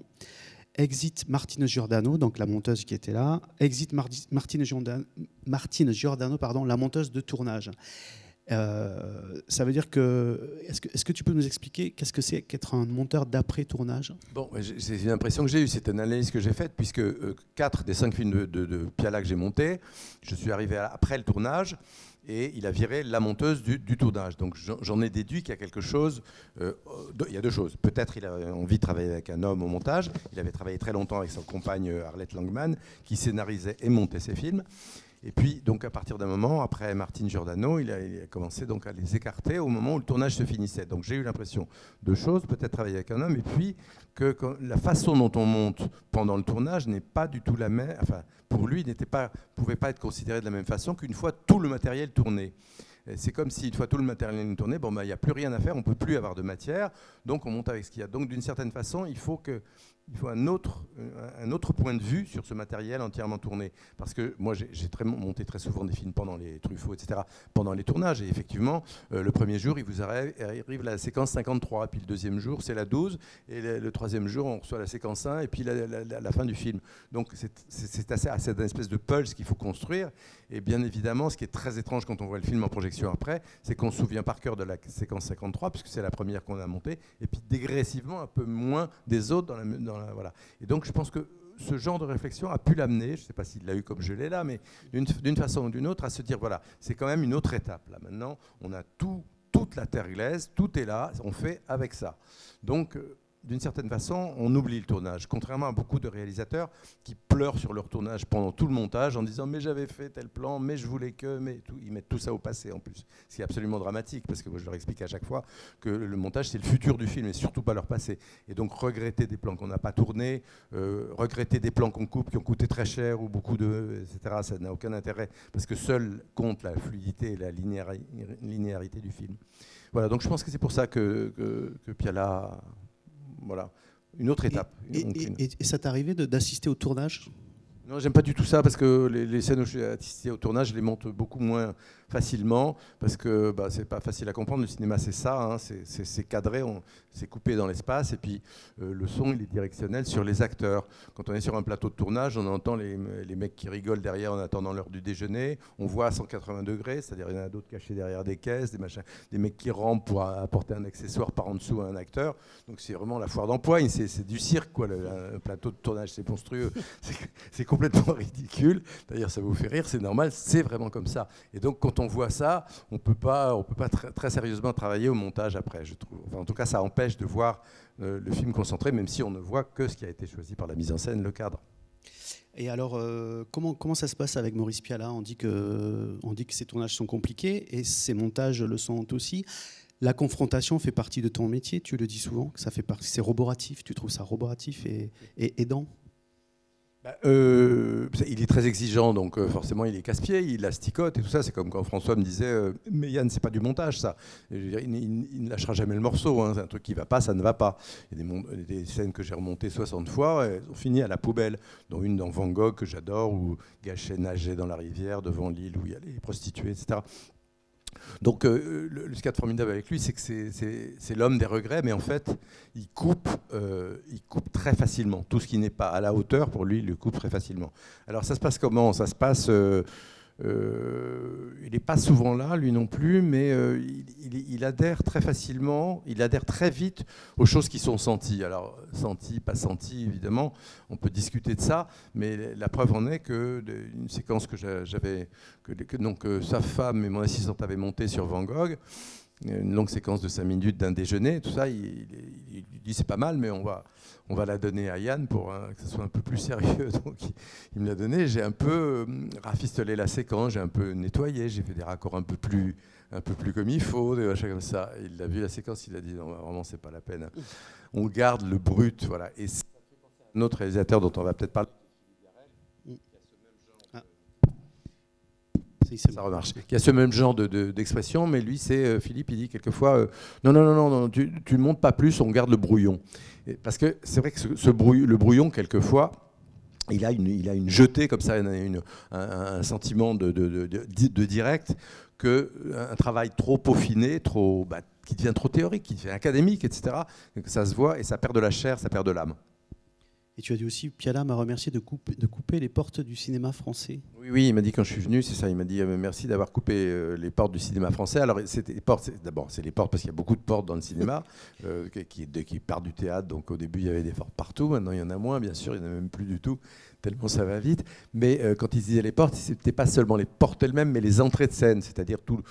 Exit Martine Giordano, donc la monteuse qui était là. Exit Martine Giordano, la monteuse de tournage. Ça veut dire que... Est-ce que tu peux nous expliquer qu'est-ce que c'est qu'être un monteur d'après-tournage? Bon, c'est l'impression que j'ai eue, c'est une analyse que j'ai faite, puisque 4 des 5 films de Piala que j'ai montés, je suis arrivé après le tournage, et il a viré la monteuse du tournage. Donc j'en ai déduit qu'il y a quelque chose, il y a deux choses. Peut-être il a envie de travailler avec un homme au montage, il avait travaillé très longtemps avec sa compagne Arlette Langman, qui scénarisait et montait ses films. Et puis, donc, à partir d'un moment, après Martine Giordano, il a commencé donc à les écarter au moment où le tournage se finissait. Donc, j'ai eu l'impression deux choses, peut-être travailler avec un homme, et puis que la façon dont on monte pendant le tournage n'est pas du tout la même. Enfin, pour lui, pouvait pas être considéré de la même façon qu'une fois tout le matériel tourné. C'est comme si une fois tout le matériel est tourné, bon, il n'y a plus rien à faire, on ne peut plus avoir de matière, donc on monte avec ce qu'il y a. Donc, d'une certaine façon, il faut un autre point de vue sur ce matériel entièrement tourné. Parce que moi, j'ai monté très souvent des films pendant les Truffaut, etc., pendant les tournages. Et effectivement, le premier jour, il vous arrive la séquence 53. Puis le deuxième jour, c'est la 12. Et le troisième jour, on reçoit la séquence 1 et puis la fin du film. Donc, c'est assez une espèce de pulse qu'il faut construire. Et bien évidemment, ce qui est très étrange quand on voit le film en projection après, c'est qu'on se souvient par cœur de la séquence 53, puisque c'est la première qu'on a montée, et puis dégressivement un peu moins des autres voilà. Et donc je pense que ce genre de réflexion a pu l'amener, je ne sais pas s'il l'a eu comme je l'ai là, mais d'une façon ou d'une autre, à se dire, voilà, c'est quand même une autre étape. Là, maintenant, on a toute la terre glaise, tout est là, on fait avec ça. Donc, d'une certaine façon, on oublie le tournage, contrairement à beaucoup de réalisateurs qui pleurent sur leur tournage pendant tout le montage en disant « mais j'avais fait tel plan, mais je voulais que… » mais tout, ils mettent tout ça au passé en plus. Ce qui est absolument dramatique, parce que moi, je leur explique à chaque fois que le montage, c'est le futur du film et surtout pas leur passé. Et donc, regretter des plans qu'on n'a pas tournés, regretter des plans qu'on coupe, qui ont coûté très cher ou beaucoup de… etc., ça n'a aucun intérêt, parce que seul compte la fluidité et la linéarité du film. Voilà, donc je pense que c'est pour ça que Piala… Voilà, une autre étape. Et ça t'est arrivé d'assister au tournage? Non, j'aime pas du tout ça parce que les scènes où j'ai assisté au tournage, je les monte beaucoup moins facilement parce que c'est pas facile à comprendre. Le cinéma, c'est ça, hein, c'est cadré, c'est coupé dans l'espace et puis le son, il est directionnel sur les acteurs. Quand on est sur un plateau de tournage, on entend les mecs qui rigolent derrière en attendant l'heure du déjeuner. On voit à 180 degrés, c'est-à-dire il y en a d'autres cachés derrière des caisses, des mecs qui rampent pour apporter un accessoire par en dessous à un acteur. Donc c'est vraiment la foire d'empoigne, c'est du cirque, quoi. Un plateau de tournage, c'est monstrueux, c'est complètement ridicule. D'ailleurs, ça vous fait rire, c'est normal, c'est vraiment comme ça. Et donc, quand on voit ça, on peut pas très sérieusement travailler au montage après, je trouve. Enfin, en tout cas, ça empêche de voir le film concentré, même si on ne voit que ce qui a été choisi par la mise en scène, le cadre. Et alors, comment ça se passe avec Maurice Piala? On dit que ces tournages sont compliqués et ces montages le sont aussi. La confrontation fait partie de ton métier, tu le dis souvent, que ça fait partie, c'est roboratif, tu trouves ça roboratif et aidant? Il est très exigeant, donc forcément il est casse-pied, il asticote et tout ça. C'est comme quand François me disait mais Yann, c'est pas du montage ça. Il ne lâchera jamais le morceau, hein. C'est un truc qui va pas, ça ne va pas. Il y a des scènes que j'ai remontées 60 fois, elles ont fini à la poubelle, dont une dans Van Gogh que j'adore, où Gachet nageait dans la rivière devant l'île où il y a les prostituées, etc. Donc ce qu'il y a de formidable avec lui, c'est que c'est l'homme des regrets, mais en fait, il coupe très facilement. Tout ce qui n'est pas à la hauteur, pour lui, il le coupe très facilement. Alors ça se passe comment? Ça se passe… il n'est pas souvent là, lui non plus, mais il adhère très facilement, il adhère très vite aux choses qui sont senties. Alors, senties, pas senties, évidemment, on peut discuter de ça, mais la preuve en est qu'une séquence que sa femme et mon assistante avaient montée sur Van Gogh, une longue séquence de 5 minutes d'un déjeuner, tout ça, il dit c'est pas mal, mais on va la donner à Yann pour que ce soit un peu plus sérieux. Donc il me l'a donné, j'ai un peu rafistolé la séquence, j'ai un peu nettoyé, j'ai fait des raccords un peu plus comme il faut, des machins comme ça. Il a vu la séquence, il a dit non, vraiment c'est pas la peine. On garde le brut, voilà. Et ça fait penser à un autre réalisateur dont on va peut-être parler. Ça remarche. Il y a ce même genre d'expression, mais lui, c'est Philippe, il dit quelquefois non, tu ne montes pas plus, on garde le brouillon. Parce que c'est vrai que le brouillon, quelquefois, il a une jetée comme ça, un sentiment de direct, qu'un travail trop peaufiné, qui devient trop théorique, qui devient académique, etc., que ça se voit et ça perd de la chair, ça perd de l'âme. Et tu as dit aussi, Piala m'a remercié de couper les portes du cinéma français. Oui, il m'a dit quand je suis venu, c'est ça, il m'a dit merci d'avoir coupé les portes du cinéma français. Alors, d'abord, c'est les portes parce qu'il y a beaucoup de portes dans le cinéma qui partent du théâtre. Donc, au début, il y avait des portes partout. Maintenant, il y en a moins, bien sûr, il n'y en a même plus du tout, tellement ça va vite. Mais quand ils disaient les portes, ce n'était pas seulement les portes elles-mêmes, mais les entrées de scène, c'est-à-dire tout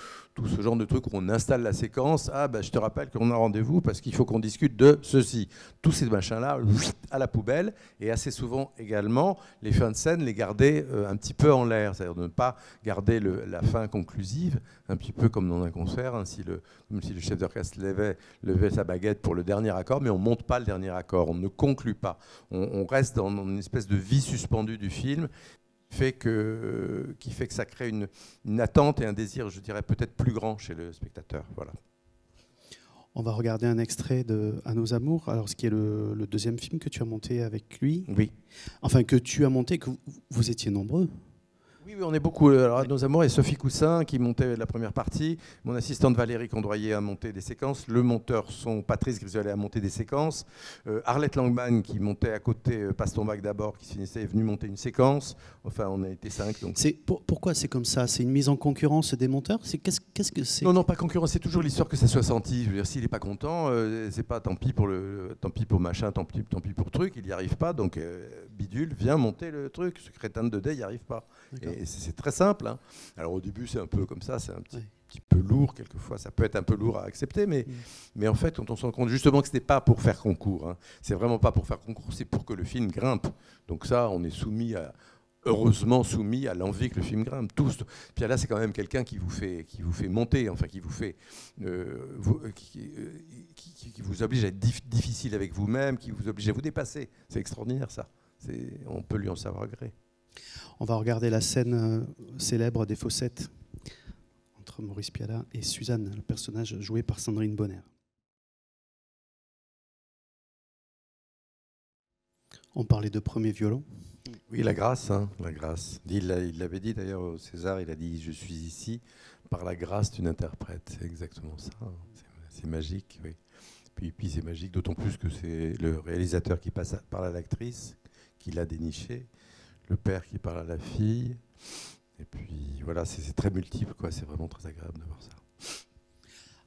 ce genre de truc où on installe la séquence. Ah, je te rappelle qu'on a rendez-vous parce qu'il faut qu'on discute de ceci. Tous ces machins-là, à la poubelle. Et assez souvent également, les fins de scène, les garder un petit peu en l'air, c'est-à-dire de ne pas garder la fin conclusive, un petit peu comme dans un concert, comme si le chef d'orchestre levait sa baguette pour le dernier accord, mais on ne monte pas le dernier accord, on ne conclut pas. On reste dans une espèce de vie suspendue du film qui fait que ça crée une attente et un désir, je dirais, peut-être plus grand chez le spectateur. Voilà. On va regarder un extrait de À nos amours, alors ce qui est le deuxième film que tu as monté avec lui. Oui. Enfin, que tu as monté, que vous étiez nombreux. Oui, on est beaucoup. Alors, à nos amours, et Sophie Coussin qui montait la première partie. Mon assistante Valérie Condroyer a monté des séquences. Le monteur, Patrice Grisolet, a monté des séquences. Arlette Langman qui montait à côté Passe ton bac d'abord, qui finissait, est venue monter une séquence. Enfin, on a été 5. Donc. Pourquoi c'est comme ça? C'est une mise en concurrence des monteurs? Qu'est-ce que c'est? Non, pas concurrence. C'est toujours l'histoire que ça soit senti. Je veux dire, s'il n'est pas content, c'est pas tant pis pour machin, tant pis pour truc. Il n'y arrive pas. Donc, bidule, viens monter le truc. Ce crétin de Day, il n'y arrive pas. Et c'est très simple. Hein. Alors au début, c'est un peu comme ça, c'est un petit peu lourd quelquefois. Ça peut être un peu lourd à accepter, mais en fait, quand on se rend compte justement que ce n'est pas pour faire concours, hein. C'est vraiment pas pour faire concours, c'est pour que le film grimpe. Donc ça, on est heureusement soumis à l'envie que le film grimpe. Tous. Puis là, c'est quand même quelqu'un qui vous fait monter, enfin qui vous oblige à être difficile avec vous-même, qui vous oblige à vous dépasser. C'est extraordinaire ça. On peut lui en savoir gré. On va regarder la scène célèbre des Fossettes entre Maurice Piala et Suzanne, le personnage joué par Sandrine Bonner. On parlait de premier violon. Oui, la grâce, hein, la grâce. Il l'avait dit d'ailleurs au César, il a dit « Je suis ici par la grâce d'une interprète ». C'est exactement ça, hein. C'est magique, oui. Puis c'est magique, d'autant plus que c'est le réalisateur qui parle à l'actrice, qui l'a déniché. Le père qui parle à la fille, et puis voilà, c'est très multiple, quoi. C'est vraiment très agréable de voir ça.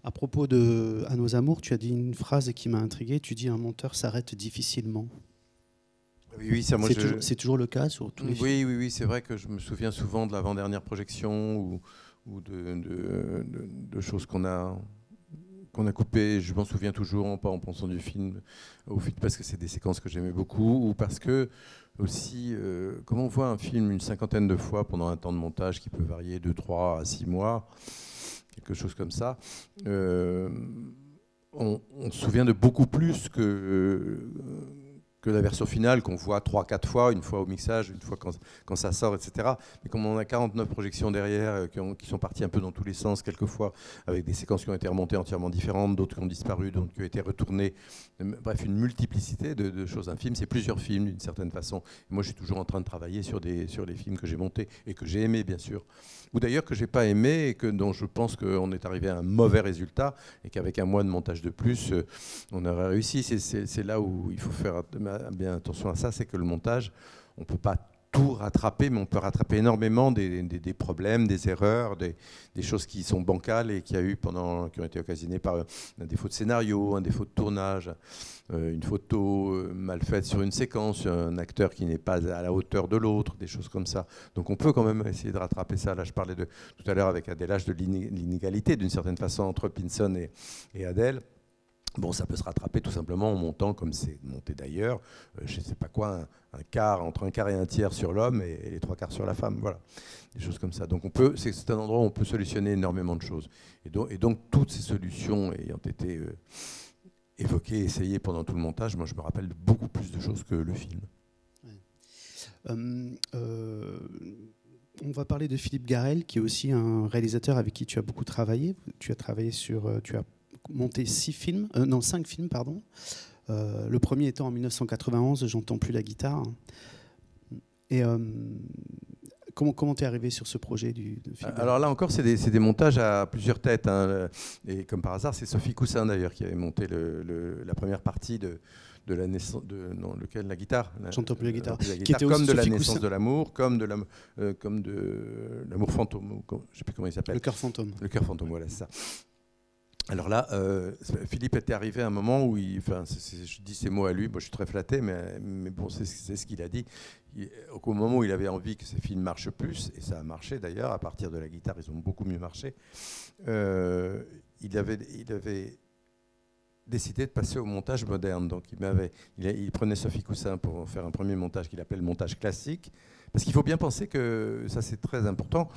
À propos de À nos amours, tu as dit une phrase qui m'a intrigué, tu dis « un monteur s'arrête difficilement ». Oui, ça, moi, c'est toujours le cas sur tous les films. Oui, c'est vrai que je me souviens souvent de l'avant-dernière projection ou de choses qu'on a coupées. Je m'en souviens toujours, pas en pensant au film parce que c'est des séquences que j'aimais beaucoup, ou parce que aussi, comme on voit un film une cinquantaine de fois pendant un temps de montage qui peut varier de 3 à 6 mois, quelque chose comme ça, on se souvient de beaucoup plus que la version finale qu'on voit 3-4 fois, une fois au mixage, une fois quand ça sort, etc. Mais comme on a 49 projections derrière qui sont parties un peu dans tous les sens, quelquefois avec des séquences qui ont été remontées entièrement différentes, d'autres qui ont disparu, d'autres qui ont été retournées, bref, une multiplicité de choses. Un film, c'est plusieurs films d'une certaine façon. Et moi, je suis toujours en train de travailler sur les films que j'ai montés et que j'ai aimés, bien sûr. Ou d'ailleurs que j'ai pas aimé et dont je pense qu'on est arrivé à un mauvais résultat et qu'avec un mois de montage de plus, on aurait réussi. C'est là où il faut faire bien attention à ça, c'est que le montage, on ne peut pas tout rattraper, mais on peut rattraper énormément des problèmes, des erreurs, des choses qui sont bancales et qui ont été occasionnées par un défaut de scénario, un défaut de tournage, une photo mal faite sur une séquence, un acteur qui n'est pas à la hauteur de l'autre, des choses comme ça. Donc on peut quand même essayer de rattraper ça. Là, je parlais tout à l'heure avec Adèle H de l'inégalité, d'une certaine façon, entre Pinson et Adèle. Bon, ça peut se rattraper tout simplement en montant, comme c'est monté d'ailleurs, je ne sais pas quoi, entre un quart et un tiers sur l'homme et les 3 quarts sur la femme. Voilà, des choses comme ça. Donc c'est un endroit où on peut solutionner énormément de choses. Et donc toutes ces solutions ayant été évoquées, essayées pendant tout le montage, moi je me rappelle de beaucoup plus de choses que le film. Ouais. On va parler de Philippe Garrel, qui est aussi un réalisateur avec qui tu as beaucoup travaillé. Tu as travaillé tu as monté 5 films, pardon. Le premier étant en 1991, J'entends plus la guitare. Et comment t'es arrivé sur ce projet de Philippe? Alors là encore, c'est des montages à plusieurs têtes, hein. Et comme par hasard, c'est Sophie Coussin d'ailleurs qui avait monté la première partie de la naissance de non, lequel la guitare. J'entends plus la guitare. Qui était comme de la naissance de l'amour, comme de l'amour fantôme. Je ne sais plus comment il s'appelle. Le cœur fantôme. Le cœur fantôme, voilà, c'est ça. Alors là, Philippe était arrivé à un moment où, je dis ces mots à lui, bon, je suis très flatté, mais bon, c'est ce qu'il a dit. Au moment où il avait envie que ses films marchent plus, et ça a marché d'ailleurs, à partir de la guitare, ils ont beaucoup mieux marché, il avait décidé de passer au montage moderne. Donc il prenait Sophie Coussin pour faire un premier montage qu'il appelait le montage classique. Parce qu'il faut bien penser que, ça c'est très important,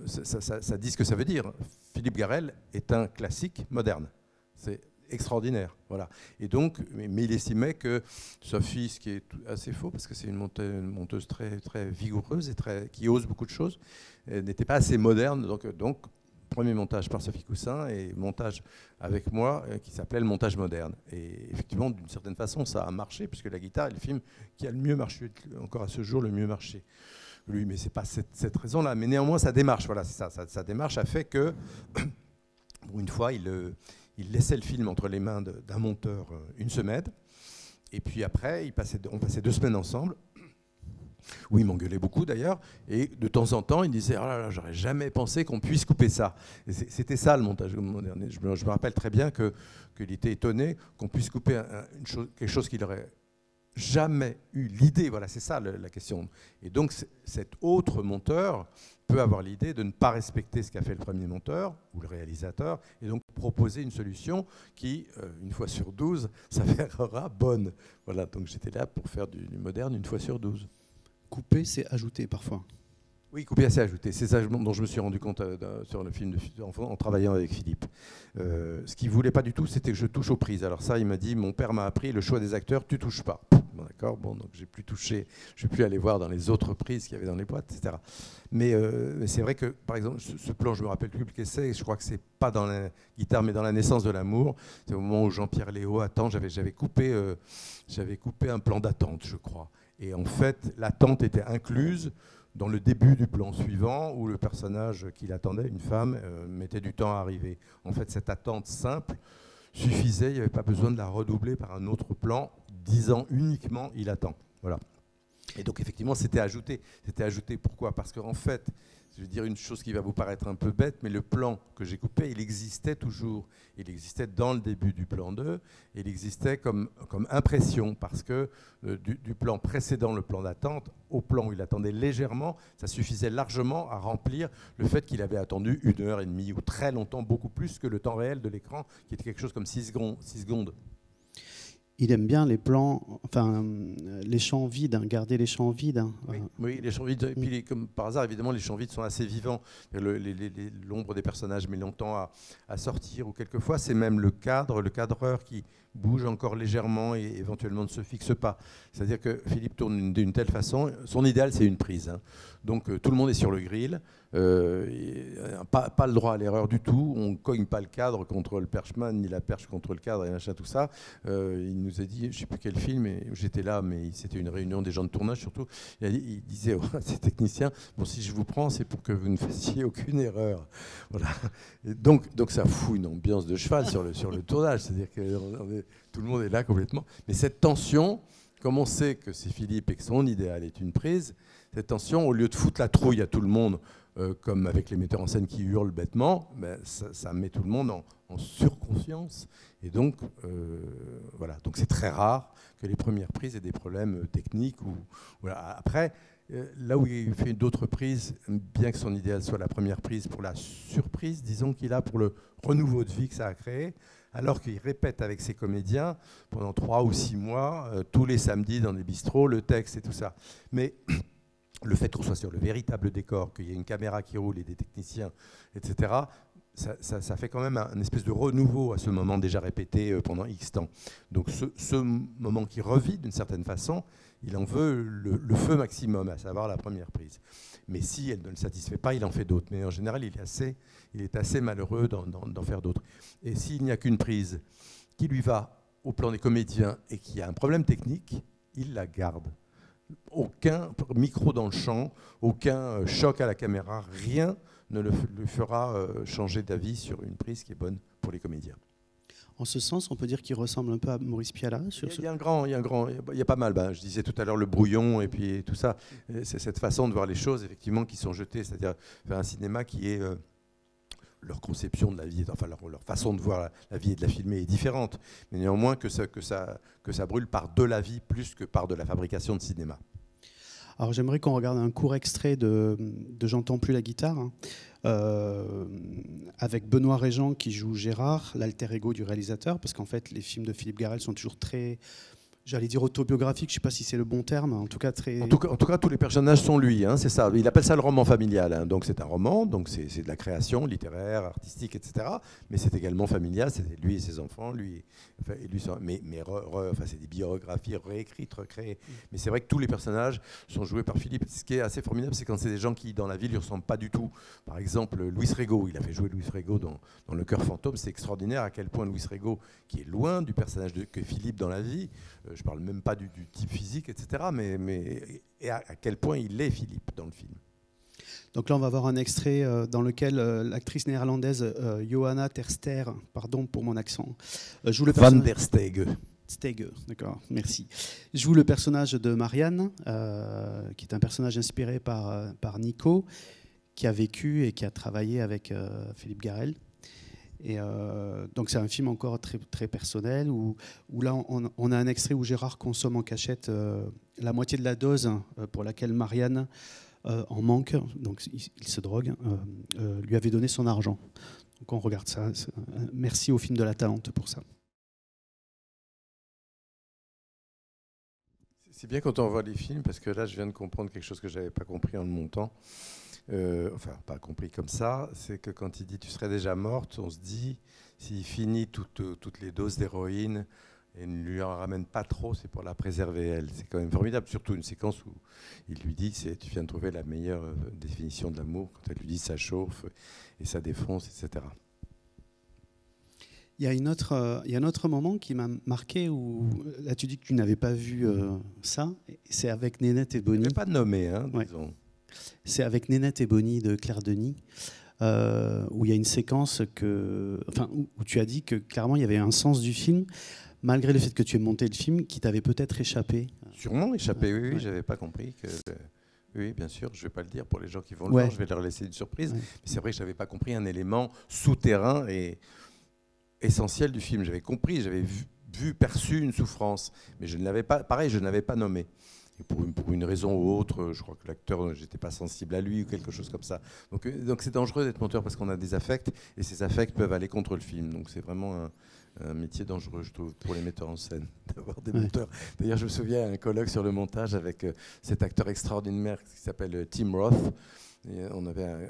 ça dit ce que ça veut dire. Philippe Garrel est un classique moderne. C'est extraordinaire. Voilà. Et donc, mais il estimait que Sophie, ce qui est assez faux, parce que c'est une monteuse très, très vigoureuse et qui ose beaucoup de choses, n'était pas assez moderne. Donc, premier montage par Sophie Coussin et montage avec moi qui s'appelait le montage moderne. Et effectivement, d'une certaine façon, ça a marché, puisque la guitare est le film qui a le mieux marché, encore à ce jour, le mieux marché. Lui, mais ce n'est pas cette raison-là. Mais néanmoins, sa démarche, voilà, c'est ça. Sa démarche a fait que, pour une fois, il laissait le film entre les mains d'un monteur une semaine. Et puis après, on passait 2 semaines ensemble. où il m'engueulait beaucoup d'ailleurs, et de temps en temps il disait oh là là, j'aurais jamais pensé qu'on puisse couper ça. C'était ça le montage moderne. Je me rappelle très bien qu'il était étonné qu'on puisse couper quelque chose qu'il aurait jamais eu l'idée, voilà, c'est ça la question. Et donc cet autre monteur peut avoir l'idée de ne pas respecter ce qu'a fait le premier monteur ou le réalisateur, et donc proposer une solution qui, une fois sur 12, s'avérera bonne. Voilà, donc j'étais là pour faire du moderne une fois sur 12. Couper, c'est ajouter parfois. Oui, couper, c'est ajouter. C'est ça dont je me suis rendu compte sur le film en travaillant avec Philippe. Ce qu'il ne voulait pas du tout, c'était que je touche aux prises. Alors ça, il m'a dit, mon père m'a appris, le choix des acteurs, tu ne touches pas. Bon, d'accord, bon, donc j'ai plus touché, je n'ai plus aller voir dans les autres prises qu'il y avait dans les boîtes, etc. Mais c'est vrai que, par exemple, ce plan, je ne me rappelle plus lequel c'est, je crois que ce n'est pas dans la guitare, mais dans La naissance de l'amour. C'est au moment où Jean-Pierre Léaud attend, j'avais coupé un plan d'attente, je crois. Et en fait, l'attente était incluse dans le début du plan suivant, où le personnage qu'il attendait, une femme, mettait du temps à arriver. En fait, cette attente simple suffisait, il n'y avait pas besoin de la redoubler par un autre plan, disant uniquement « il attend ». Voilà. Et donc, effectivement, c'était ajouté. C'était ajouté, pourquoi ? Parce qu'en fait, je vais dire une chose qui va vous paraître un peu bête, mais le plan que j'ai coupé, il existait toujours. Il existait dans le début du plan 2, et il existait comme impression, parce que du plan précédent, le plan d'attente, au plan où il attendait légèrement, ça suffisait largement à remplir le fait qu'il avait attendu 1h30, ou très longtemps, beaucoup plus que le temps réel de l'écran, qui était quelque chose comme 6 secondes. Il aime bien les plans, enfin les champs vides, hein, garder les champs vides. Hein. Oui, les champs vides. Et puis, comme par hasard, évidemment, les champs vides sont assez vivants. L'ombre des personnages met longtemps à sortir, ou quelquefois, c'est même le cadreur qui bouge encore légèrement et éventuellement ne se fixe pas. C'est-à-dire que Philippe tourne d'une telle façon, son idéal, c'est une prise. Hein. Donc, tout le monde est sur le grill. Pas le droit à l'erreur du tout, on ne cogne pas le cadre contre le perchman, ni la perche contre le cadre et machin, tout ça. Il nous a dit, je ne sais plus quel film, j'étais là, mais c'était une réunion des gens de tournage surtout, il disait à ses techniciens, bon, si je vous prends, c'est pour que vous ne fassiez aucune erreur. Voilà. Et donc ça fout une ambiance de cheval sur le tournage, c'est-à-dire que tout le monde est là complètement. Mais cette tension, comme on sait que c'est Philippe et que son idéal est une prise, cette tension, au lieu de foutre la trouille à tout le monde, comme avec les metteurs en scène qui hurlent bêtement, ben ça met tout le monde en surconscience. Et donc, voilà. Donc c'est très rare que les premières prises aient des problèmes techniques. Voilà. Après, là où il fait d'autres prises, bien que son idéal soit la première prise pour la surprise, disons qu'il a pour le renouveau de vie que ça a créé, alors qu'il répète avec ses comédiens pendant 3 ou 6 mois, tous les samedis dans des bistrots, le texte et tout ça. Mais le fait qu'on soit sur le véritable décor, qu'il y ait une caméra qui roule et des techniciens, etc., ça fait quand même un espèce de renouveau à ce moment déjà répété pendant X temps. Donc ce moment qui revit d'une certaine façon, il en veut le feu maximum, à savoir la première prise. Mais si elle ne le satisfait pas, il en fait d'autres. Mais en général, il est assez malheureux d'en faire d'autres. Et s'il n'y a qu'une prise qui lui va au plan des comédiens et qui a un problème technique, il la garde. Aucun micro dans le champ, aucun choc à la caméra, rien ne le fera changer d'avis sur une prise qui est bonne pour les comédiens. En ce sens, on peut dire qu'il ressemble un peu à Maurice Pialat. Il y a un grand, il y a pas mal. Ben, je disais tout à l'heure le brouillon et puis tout ça. C'est cette façon de voir les choses effectivement qui sont jetées, c'est-à-dire faire un cinéma qui est leur conception de la vie, enfin leur façon de voir la vie et de la filmer est différente, mais néanmoins que ça brûle par de la vie plus que par de la fabrication de cinéma. Alors j'aimerais qu'on regarde un court extrait de J'entends plus la guitare, hein, avec Benoît Régent qui joue Gérard, l'alter ego du réalisateur, parce qu'en fait les films de Philippe Garrel sont toujours très, j'allais dire autobiographique, je ne sais pas si c'est le bon terme, en tout cas très... En tout cas, tous les personnages sont lui, hein, c'est ça. Il appelle ça le roman familial. Hein. Donc c'est un roman, donc c'est de la création littéraire, artistique, etc. Mais c'est également familial, c'est lui et ses enfants, enfin, enfin, c'est des biographies réécrites, recréées. Mais c'est vrai que tous les personnages sont joués par Philippe. Ce qui est assez formidable, c'est quand c'est des gens qui, dans la vie, ne lui ressemblent pas du tout. Par exemple, Louis Rego, il a fait jouer Louis Rego dans Le Cœur fantôme. C'est extraordinaire à quel point Louis Rego, qui est loin du personnage que Philippe dans la vie, je ne parle même pas du type physique, etc., et à quel point il est Philippe dans le film. Donc là, on va voir un extrait dans lequel l'actrice néerlandaise Johanna Terster, pardon pour mon accent, joue le personnage... Van der Stege. Stege, d'accord, merci. Joue le personnage de Marianne, qui est un personnage inspiré par Nico, qui a vécu et qui a travaillé avec Philippe Garrel. Et donc c'est un film encore très, très personnel où là on a un extrait où Gérard consomme en cachette la moitié de la dose pour laquelle Marianne en manque, donc il se drogue, lui avait donné son argent. Donc on regarde ça. Merci au film de La Talente pour ça. C'est bien quand on voit les films, parce que là je viens de comprendre quelque chose que je n'avais pas compris en le montant. Enfin, pas compris comme ça, c'est que quand il dit tu serais déjà morte, on se dit s'il finit toutes les doses d'héroïne et ne lui en ramène pas trop, c'est pour la préserver elle. C'est quand même formidable, surtout une séquence où il lui dit tu viens de trouver la meilleure définition de l'amour, quand elle lui dit ça chauffe et ça défonce, etc. Il y a un autre moment qui m'a marqué où là tu dis que tu n'avais pas vu ça, c'est avec Nénette et Bonnie. Je ne vais pas nommer, hein, disons. Ouais. C'est avec Nénette et Bonnie de Claire Denis, où il y a une séquence où tu as dit que clairement il y avait un sens du film, malgré le fait que tu aies monté le film, qui t'avait peut-être échappé. Sûrement échappé, oui, ouais. J'avais pas compris que... Oui, bien sûr, je ne vais pas le dire pour les gens qui vont le voir, je vais leur laisser une surprise. Ouais. Mais c'est vrai que je n'avais pas compris un élément souterrain et essentiel du film. J'avais compris, j'avais perçu une souffrance, mais je ne l'avais pas, pareil, je n'avais pas nommé. Et pour une raison ou autre, je crois que l'acteur, j'étais pas sensible à lui ou quelque chose comme ça. Donc c'est dangereux d'être monteur parce qu'on a des affects et ces affects peuvent aller contre le film. Donc c'est vraiment un métier dangereux, je trouve, pour les metteurs en scène, d'avoir des monteurs. D'ailleurs, je me souviens à un colloque sur le montage avec cet acteur extraordinaire qui s'appelle Tim Roth. Et on avait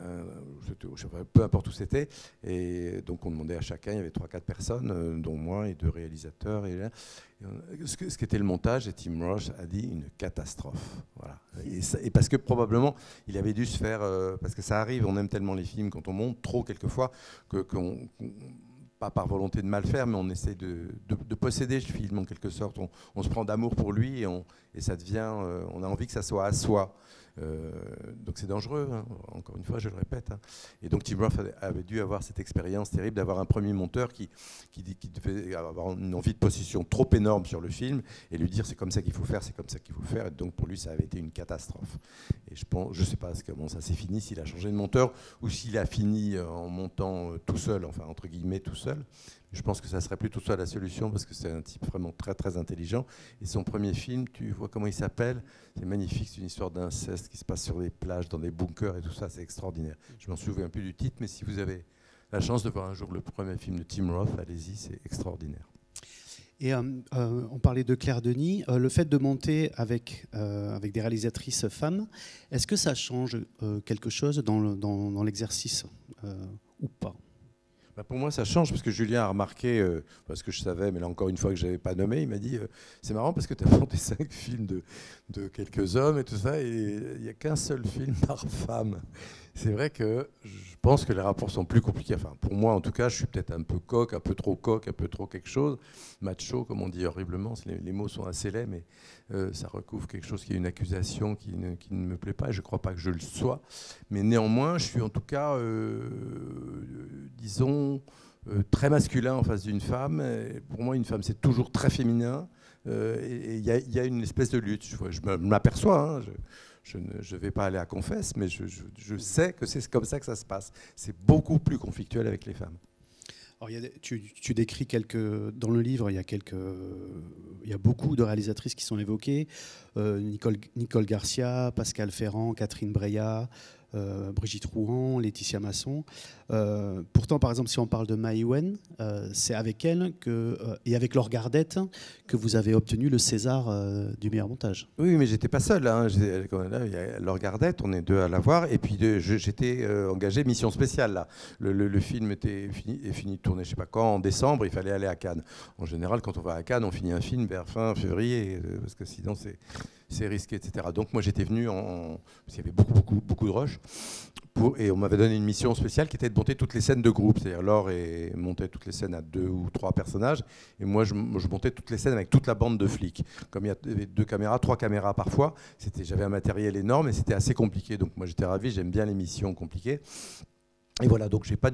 je sais pas, peu importe où c'était, et donc on demandait à chacun, il y avait 3-4 personnes, dont moi et 2 réalisateurs, ce qu'était le montage, et Tim Roth a dit une catastrophe. Voilà. Et parce que probablement il avait dû se faire, parce que ça arrive, on aime tellement les films quand on monte trop quelquefois, pas par volonté de mal faire, mais on essaie de posséder le film en quelque sorte. On se prend d'amour pour lui et ça devient, on a envie que ça soit à soi. Donc c'est dangereux, hein. Encore une fois, je le répète. Hein. Et donc Tim Roth avait dû avoir cette expérience terrible d'avoir un premier monteur qui devait avoir une envie de possession trop énorme sur le film et lui dire c'est comme ça qu'il faut faire, c'est comme ça qu'il faut faire. Et donc pour lui, ça avait été une catastrophe. Et je ne sais pas comment ça s'est fini, s'il a changé de monteur ou s'il a fini en montant tout seul, enfin entre guillemets tout seul. Je pense que ça serait plutôt ça la solution parce que c'est un type vraiment très très intelligent. Et son premier film, tu vois comment il s'appelle? C'est magnifique, c'est une histoire d'inceste qui se passe sur des plages, dans des bunkers et tout ça, c'est extraordinaire. Je m'en souviens plus du titre, mais si vous avez la chance de voir un jour le premier film de Tim Roth, allez-y, c'est extraordinaire. Et on parlait de Claire Denis, le fait de monter avec des réalisatrices femmes, est-ce que ça change quelque chose dans l'exercice ou pas? Pour moi, ça change parce que Julien a remarqué, parce que je savais, mais là encore une fois que je n'avais pas nommé, il m'a dit c'est marrant parce que tu as monté 5 films de quelques hommes et tout ça, et il n'y a qu'un seul film par femme. C'est vrai que je pense que les rapports sont plus compliqués. Enfin, pour moi, en tout cas, je suis peut-être un peu coq, un peu trop quelque chose. Macho, comme on dit horriblement, les mots sont assez laids, mais ça recouvre quelque chose qui est une accusation qui ne me plaît pas, et je ne crois pas que je le sois. Mais néanmoins, je suis en tout cas, disons, très masculin en face d'une femme. Et pour moi, une femme, c'est toujours très féminin. Et il y a une espèce de lutte. Je m'aperçois, hein, je ne vais pas aller à confesse, mais je sais que c'est comme ça que ça se passe. C'est beaucoup plus conflictuel avec les femmes. Alors, tu décris dans le livre, il y a beaucoup de réalisatrices qui sont évoquées. Nicole Garcia, Pascal Ferrand, Catherine Breillat, Brigitte Rouen, Laetitia Masson. Pourtant, par exemple, si on parle de Mai Wen, c'est avec elle et avec Laure Gardette que vous avez obtenu le César du meilleur montage. Oui, mais j'étais pas seul. Hein. Là, il y a Laure Gardette, on est deux à la voir. Et puis j'étais engagé mission spéciale. Là. Le film est fini de tourner, je sais pas quand, en décembre. Il fallait aller à Cannes. En général, quand on va à Cannes, on finit un film vers fin février, parce que sinon c'est risqué, etc. Donc moi j'étais venu parce qu'il y avait beaucoup de rush. Et on m'avait donné une mission spéciale qui était de monter toutes les scènes de groupe. C'est-à-dire Laure montait toutes les scènes à 2 ou 3 personnages. Et moi, je montais toutes les scènes avec toute la bande de flics. Comme il y avait 2 caméras, 3 caméras parfois, j'avais un matériel énorme et c'était assez compliqué. Donc moi, j'étais ravi, j'aime bien les missions compliquées. Et voilà, donc j'avais pas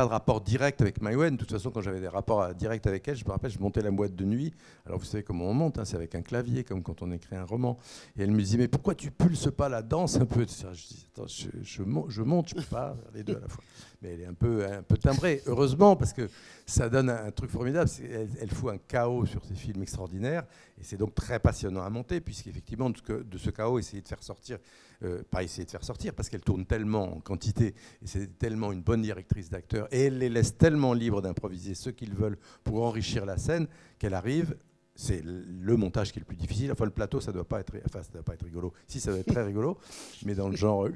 de rapport direct avec Mai Wen. De toute façon, quand j'avais des rapports directs avec elle, je me rappelle, je montais la boîte de nuit. Alors vous savez comment on monte, hein, c'est avec un clavier, comme quand on écrit un roman. Et elle me disait, mais pourquoi tu pulses pas la danse un peu? Je dis, attends, je monte, je peux pas faire les deux à la fois. Mais elle est un peu timbrée, heureusement, parce que ça donne un truc formidable. Elle fout un chaos sur ces films extraordinaires, et c'est donc très passionnant à monter, puisqu'effectivement, de ce chaos, essayer de faire sortir, parce qu'elle tourne tellement en quantité, et c'est tellement une bonne directrice d'acteurs, et elle les laisse tellement libres d'improviser ce qu'ils veulent pour enrichir la scène, qu'elle arrive. C'est le montage qui est le plus difficile. Enfin, le plateau, ça doit pas être rigolo. Si, ça doit être très rigolo, mais dans le genre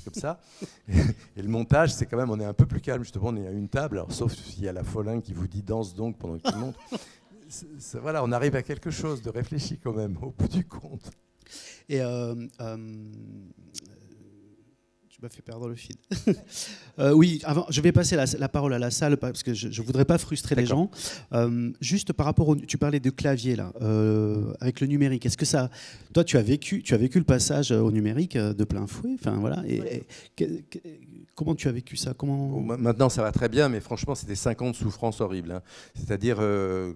comme ça. Et le montage, c'est quand même, on est un peu plus calme, justement, on est à une table, alors, sauf s'il y a la folingue qui vous dit danse donc pendant qu'il monte. Voilà, on arrive à quelque chose de réfléchi quand même, au bout du compte. Et tu m'as fait perdre le fil. Oui, je vais passer la parole à la salle parce que je ne voudrais pas frustrer les gens. Juste par rapport tu parlais de clavier là, avec le numérique. Est-ce que ça, toi, tu as vécu le passage au numérique de plein fouet. Enfin voilà. Comment tu as vécu ça? Maintenant, ça va très bien, mais franchement, c'était 5 ans de souffrance horrible. Hein. C'est-à-dire,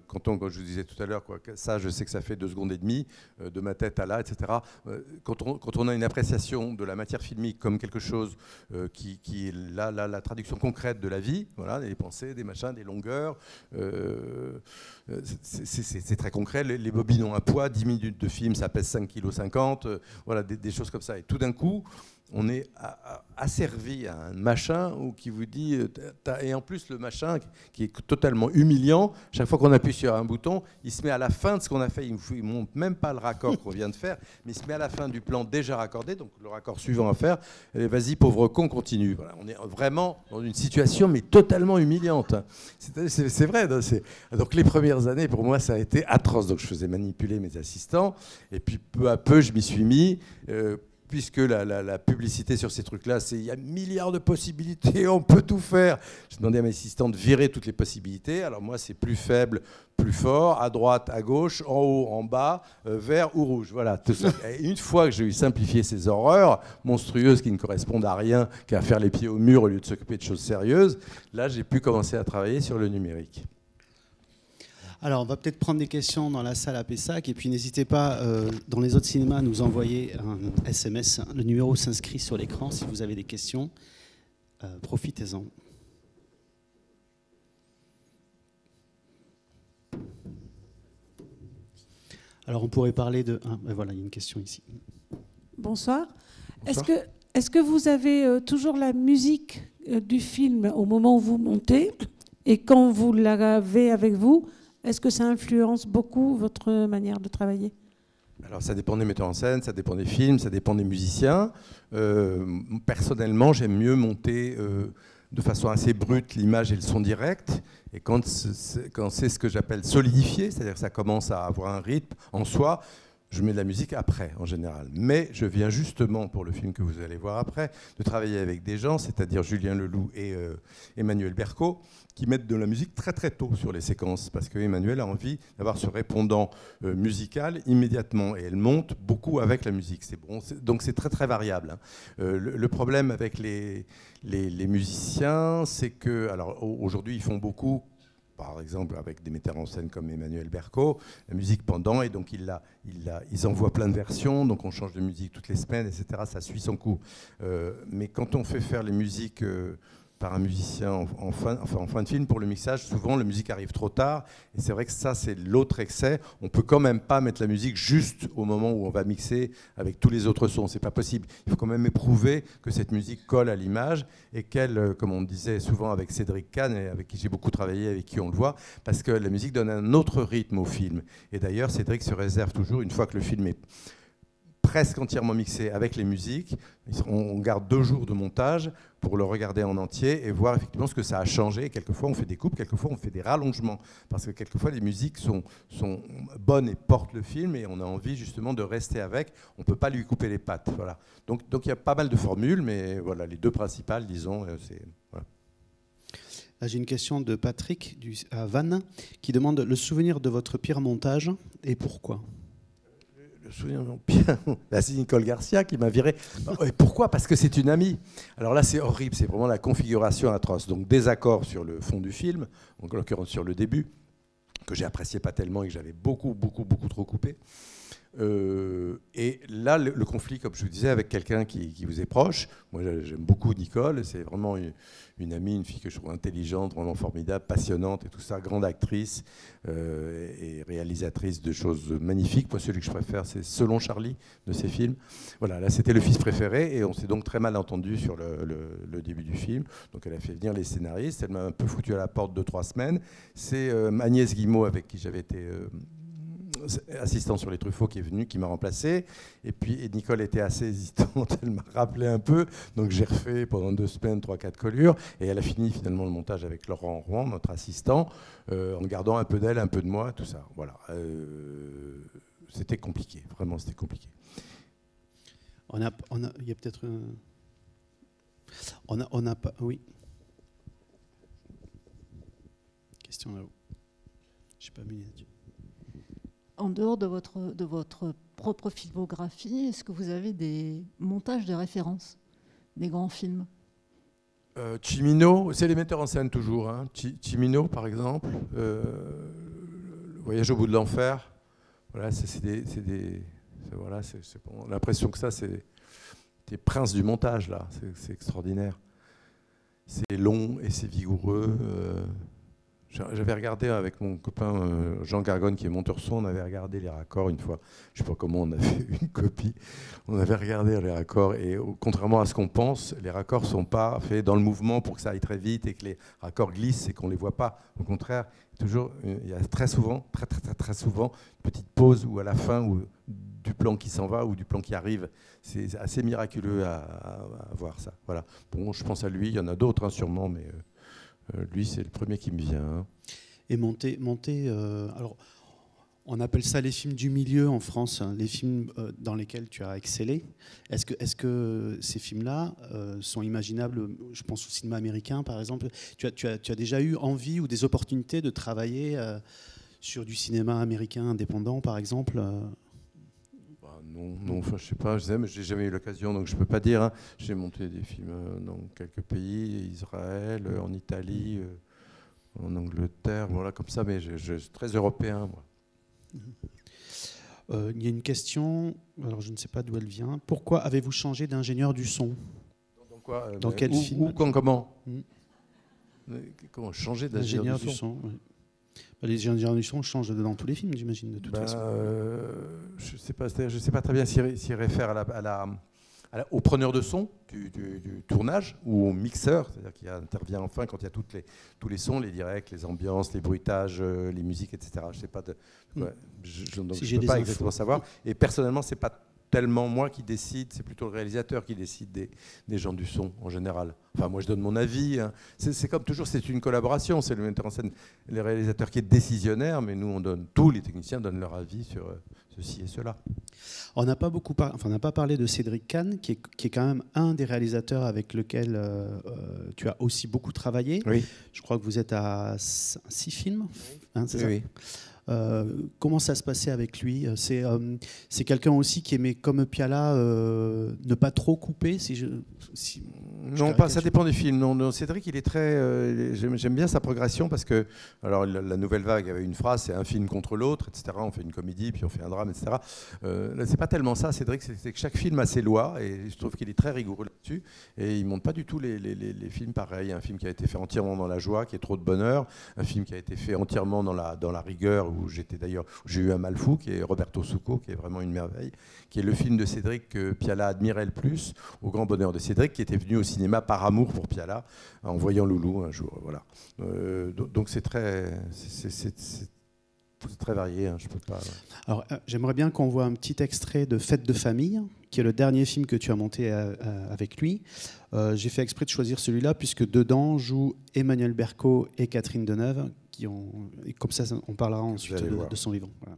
quand je vous disais tout à l'heure, ça, je sais que ça fait 2 secondes et demie, de ma tête à là, etc. Quand on a une appréciation de la matière filmique comme quelque chose qui est la traduction concrète de la vie, voilà, des pensées, des machins, des longueurs, c'est très concret. Les bobines ont un poids, 10 minutes de film, ça pèse 5,50 kg, voilà, des choses comme ça. Et tout d'un coup, on est asservi à un machin qui vous dit... Et en plus, le machin qui est totalement humiliant, chaque fois qu'on appuie sur un bouton, il se met à la fin de ce qu'on a fait. Il ne monte même pas le raccord qu'on vient de faire, mais il se met à la fin du plan déjà raccordé, donc le raccord suivant à faire. Et vas-y, pauvre con, continue. Voilà, on est vraiment dans une situation, mais totalement humiliante. C'est vrai. Donc les premières années, pour moi, ça a été atroce. Donc je faisais manipuler mes assistants. Et puis peu à peu, je m'y suis mis... puisque la publicité sur ces trucs-là, il y a milliards de possibilités, on peut tout faire. J'ai demandé à mes assistants de virer toutes les possibilités. Alors moi, c'est plus faible, plus fort, à droite, à gauche, en haut, en bas, vert ou rouge. Voilà, tout ça. Et une fois que j'ai eu simplifié ces horreurs monstrueuses qui ne correspondent à rien qu'à faire les pieds au mur au lieu de s'occuper de choses sérieuses, là, j'ai pu commencer à travailler sur le numérique. Alors, on va peut-être prendre des questions dans la salle à Pessac, et puis n'hésitez pas, dans les autres cinémas, à nous envoyer un SMS. Le numéro s'inscrit sur l'écran si vous avez des questions. Profitez-en. Alors, on pourrait parler de... voilà, il y a une question ici. Bonsoir. Bonsoir. Est-ce que vous avez toujours la musique du film au moment où vous montez, et quand vous l'avez avec vous, est-ce que ça influence beaucoup votre manière de travailler? Alors ça dépend des metteurs en scène, ça dépend des films, ça dépend des musiciens. Personnellement, j'aime mieux monter de façon assez brute l'image et le son direct. Et quand c'est ce que j'appelle solidifié, c'est-à-dire que ça commence à avoir un rythme en soi, je mets de la musique après, en général. Mais je viens justement, pour le film que vous allez voir après, de travailler avec des gens, c'est-à-dire Julien Leloup et Emmanuel Berco, qui mettent de la musique très très tôt sur les séquences, parce qu'Emmanuel a envie d'avoir ce répondant musical immédiatement, et elle monte beaucoup avec la musique. Donc c'est très très variable. Hein. Le problème avec les musiciens, c'est que, alors aujourd'hui ils font beaucoup, par exemple avec des metteurs en scène comme Emmanuel Berco, la musique pendant, et donc ils envoient plein de versions, donc on change de musique toutes les semaines, etc. Ça suit son cours. Mais quand on fait faire les musiques par un musicien en fin de film, pour le mixage, souvent la musique arrive trop tard, et c'est vrai que ça c'est l'autre excès. On peut quand même pas mettre la musique juste au moment où on va mixer avec tous les autres sons, c'est pas possible. Il faut quand même éprouver que cette musique colle à l'image, et qu'elle, comme on disait souvent avec Cédric Kahn, et avec qui j'ai beaucoup travaillé, avec qui on le voit, parce que la musique donne un autre rythme au film. Et d'ailleurs, Cédric se réserve toujours, une fois que le film est presque entièrement mixé avec les musiques, on garde 2 jours de montage pour le regarder en entier et voir effectivement ce que ça a changé. Et quelquefois on fait des coupes, quelquefois on fait des rallongements, parce que quelquefois les musiques sont bonnes et portent le film, et on a envie justement de rester avec. On ne peut pas lui couper les pattes. Voilà. Donc il y a pas mal de formules, mais voilà, les 2 principales, disons, c'est... Voilà. J'ai une question de Patrick à Vannes qui demande le souvenir de votre pire montage et pourquoi. Le souvenir de mon pire, c'est Nicole Garcia qui m'a viré. Et pourquoi? Parce que c'est une amie. Alors là, c'est horrible, c'est vraiment la configuration atroce. Donc désaccord sur le fond du film, en l'occurrence sur le début, que j'ai apprécié pas tellement et que j'avais beaucoup trop coupé. Et là, le conflit, comme je vous disais, avec quelqu'un qui vous est proche. Moi, j'aime beaucoup Nicole. C'est vraiment une amie, une fille que je trouve intelligente, vraiment formidable, passionnante et tout ça, grande actrice et réalisatrice de choses magnifiques. Moi, celui que je préfère, c'est Selon Charlie, de ses films. Voilà, là, c'était le fils préféré, et on s'est donc très mal entendu sur le début du film. Donc, elle a fait venir les scénaristes. Elle m'a un peu foutu à la porte 2-3 semaines. C'est Agnès Guillemot, avec qui j'avais été assistant sur les Truffaut, qui est venu, qui m'a remplacé, et Nicole était assez hésitante, elle m'a rappelé un peu, donc j'ai refait pendant 2 semaines 3-4 collures, et elle a fini finalement le montage avec Laurent Rouen, notre assistant, en gardant un peu d'elle, un peu de moi, tout ça. Voilà. C'était compliqué, vraiment c'était compliqué. Il y a peut-être on n'a pas, oui. Question là-haut. Je n'ai pas mis là-dessus. En dehors de votre propre filmographie, est-ce que vous avez des montages de référence, des grands films? Cimino, c'est les metteurs en scène toujours. Hein. Cimino, par exemple, Le Voyage au bout de l'enfer. Voilà, voilà, on a l'impression que ça, c'est des princes du montage, là. C'est extraordinaire. C'est long et c'est vigoureux. J'avais regardé avec mon copain Jean Gargonne, qui est monteur son, on avait regardé les raccords une fois. Je ne sais pas comment on a fait une copie. On avait regardé les raccords, et contrairement à ce qu'on pense, les raccords ne sont pas faits dans le mouvement pour que ça aille très vite et que les raccords glissent et qu'on ne les voit pas. Au contraire, il y a très souvent, très souvent, une petite pause ou à la fin du plan qui s'en va ou du plan qui arrive. C'est assez miraculeux à voir ça. Voilà. Bon, je pense à lui, il y en a d'autres hein, sûrement, mais... lui, c'est le premier qui me vient. Et monter alors, on appelle ça les films du milieu en France, hein, les films dans lesquels tu as excellé. Est-ce que ces films-là sont imaginables? Je pense au cinéma américain, par exemple. Tu as déjà eu envie ou des opportunités de travailler sur du cinéma américain indépendant, par exemple Non, enfin, je sais pas, mais j'ai jamais eu l'occasion, donc je peux pas dire. Hein. J'ai monté des films dans quelques pays, Israël, en Italie, en Angleterre, voilà, comme ça, mais je suis très européen, moi. Il y a une question, alors je ne sais pas d'où elle vient. Pourquoi avez-vous changé d'ingénieur du son? Dans quoi Dans quel film? Comment Comment changer d'ingénieur du son, oui. Les ingénieurs du son changent dans tous les films, j'imagine, de toute façon. Je ne sais pas très bien s'y réfère au preneur de son du tournage ou au mixeur, c'est-à-dire qui intervient enfin quand il y a tous les sons, les directs, les ambiances, les bruitages, les musiques, etc. Je ne sais pas, je ne peux pas exactement savoir. Et personnellement, ce n'est pas tellement moi qui décide, c'est plutôt le réalisateur qui décide des gens du son en général. Enfin, moi je donne mon avis. Hein. C'est comme toujours, c'est une collaboration. C'est le metteur en scène, le réalisateur qui est décisionnaire, mais nous on donne, tous les techniciens donnent leur avis sur ceci et cela. On n'a pas beaucoup on n'a pas parlé de Cédric Kahn, qui est quand même un des réalisateurs avec lequel tu as aussi beaucoup travaillé. Oui. Je crois que vous êtes à 6 films, hein, c'est ça? Oui. Comment ça se passait avec lui? C'est quelqu'un aussi qui aimait, comme Piala, ne pas trop couper. Non, pas, ça dépend des films. Non, Cédric, il est très. J'aime bien sa progression parce que, alors, la Nouvelle Vague avait une phrase, c'est un film contre l'autre, etc. On fait une comédie, puis on fait un drame, etc. C'est pas tellement ça, Cédric, c'est que chaque film a ses lois, et je trouve qu'il est très rigoureux là-dessus. Et il montre pas du tout les films pareils. Un film qui a été fait entièrement dans la joie, qui est trop de bonheur. Un film qui a été fait entièrement dans la rigueur, où j'ai eu un mal fou, qui est Roberto Succo, qui est vraiment une merveille, qui est le film de Cédric que Piala admirait le plus, au grand bonheur de Cédric, qui était venu au cinéma par amour pour Piala, en voyant Loulou un jour. Voilà. Donc c'est très varié, hein, je peux pas. Alors, j'aimerais bien qu'on voit un petit extrait de Fête de famille, qui est le dernier film que tu as monté avec lui. J'ai fait exprès de choisir celui-là, puisque dedans jouent Emmanuel Berco et Catherine Deneuve, et comme ça, on parlera ensuite de son vivant. Voilà.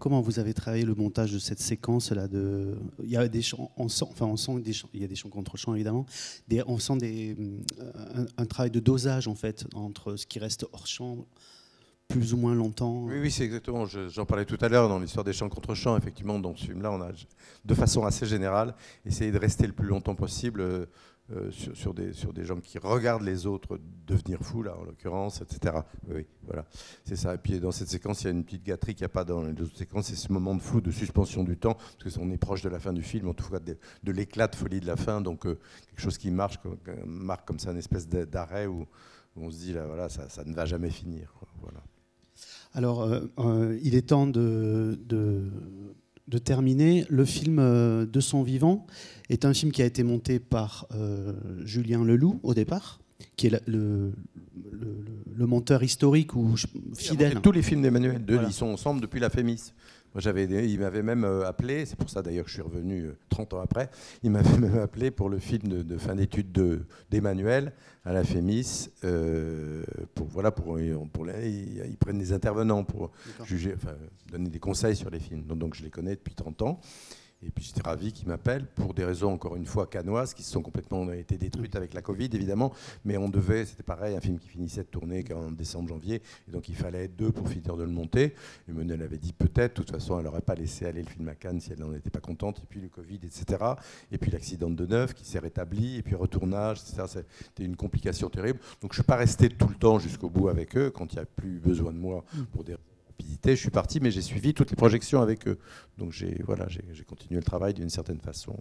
Comment vous avez travaillé le montage de cette séquence-là Il y a des chants, on sent des chants, il y a des chants contre chants évidemment. On sent un travail de dosage en fait entre ce qui reste hors champ plus ou moins longtemps. Oui, c'est exactement. J'en parlais tout à l'heure dans l'histoire des chants contre chants. Effectivement, dans ce film-là, on a de façon assez générale essayé de rester le plus longtemps possible. Sur des gens qui regardent les autres devenir fous, là, en l'occurrence, etc. Oui, voilà, c'est ça. Et puis dans cette séquence, il y a une petite gâterie qu'il n'y a pas dans les autres séquences, c'est ce moment de flou, de suspension du temps, parce qu'on est proche de la fin du film, en tout cas de l'éclat de folie de la fin, donc quelque chose qui marque comme ça une espèce d'arrêt où on se dit, là, voilà, ça ne va jamais finir. Quoi, voilà. Alors, il est temps de terminer. Le film De son vivant est un film qui a été monté par Julien Leloup au départ, qui est le monteur historique ou fidèle. Tous les films d'Emmanuel Delis, Voilà. Ils sont ensemble depuis La Fémis. Moi, il m'avait même appelé, c'est pour ça d'ailleurs que je suis revenu 30 ans après, il m'avait même appelé pour le film de fin d'études d'Emmanuel à La Fémis, ils prennent des intervenants pour juger, donner des conseils sur les films. Donc je les connais depuis 30 ans. Et puis j'étais ravi qu'ils m'appellent pour des raisons, encore une fois, canoises, qui ont été détruites avec la Covid, évidemment. Mais c'était pareil, un film qui finissait de tourner en décembre, janvier. Et donc il fallait être 2 pour finir de le monter. Et Menel avait dit peut-être, de toute façon, elle n'aurait pas laissé aller le film à Cannes si elle n'en était pas contente. Et puis le Covid, etc. Et puis l'accident de Deneuve qui s'est rétabli. Et puis retournage, etc. C'était une complication terrible. Donc je ne suis pas resté tout le temps jusqu'au bout avec eux, quand il n'y a plus besoin de moi pour des rapidité. Je suis parti, mais j'ai suivi toutes les projections avec eux. Donc j'ai continué le travail d'une certaine façon,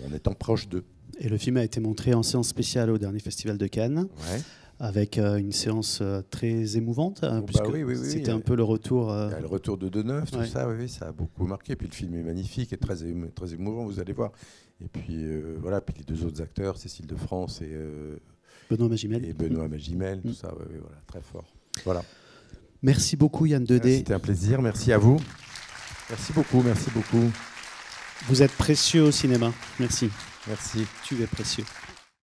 en étant proche d'eux. Et le film a été montré en séance spéciale au dernier festival de Cannes, avec une séance très émouvante, puisque c'était un peu le retour... Le retour de Deneuve, tout ça, ça a beaucoup marqué. Puis le film est magnifique et très émouvant, vous allez voir. Et puis puis les 2 autres acteurs, Cécile de France et Benoît Magimel. Tout ça, voilà, très fort. Voilà. Merci beaucoup Yann Dedé. C'était un plaisir, merci à vous. Merci beaucoup. Vous êtes précieux au cinéma. Merci. Merci. Tu es précieux.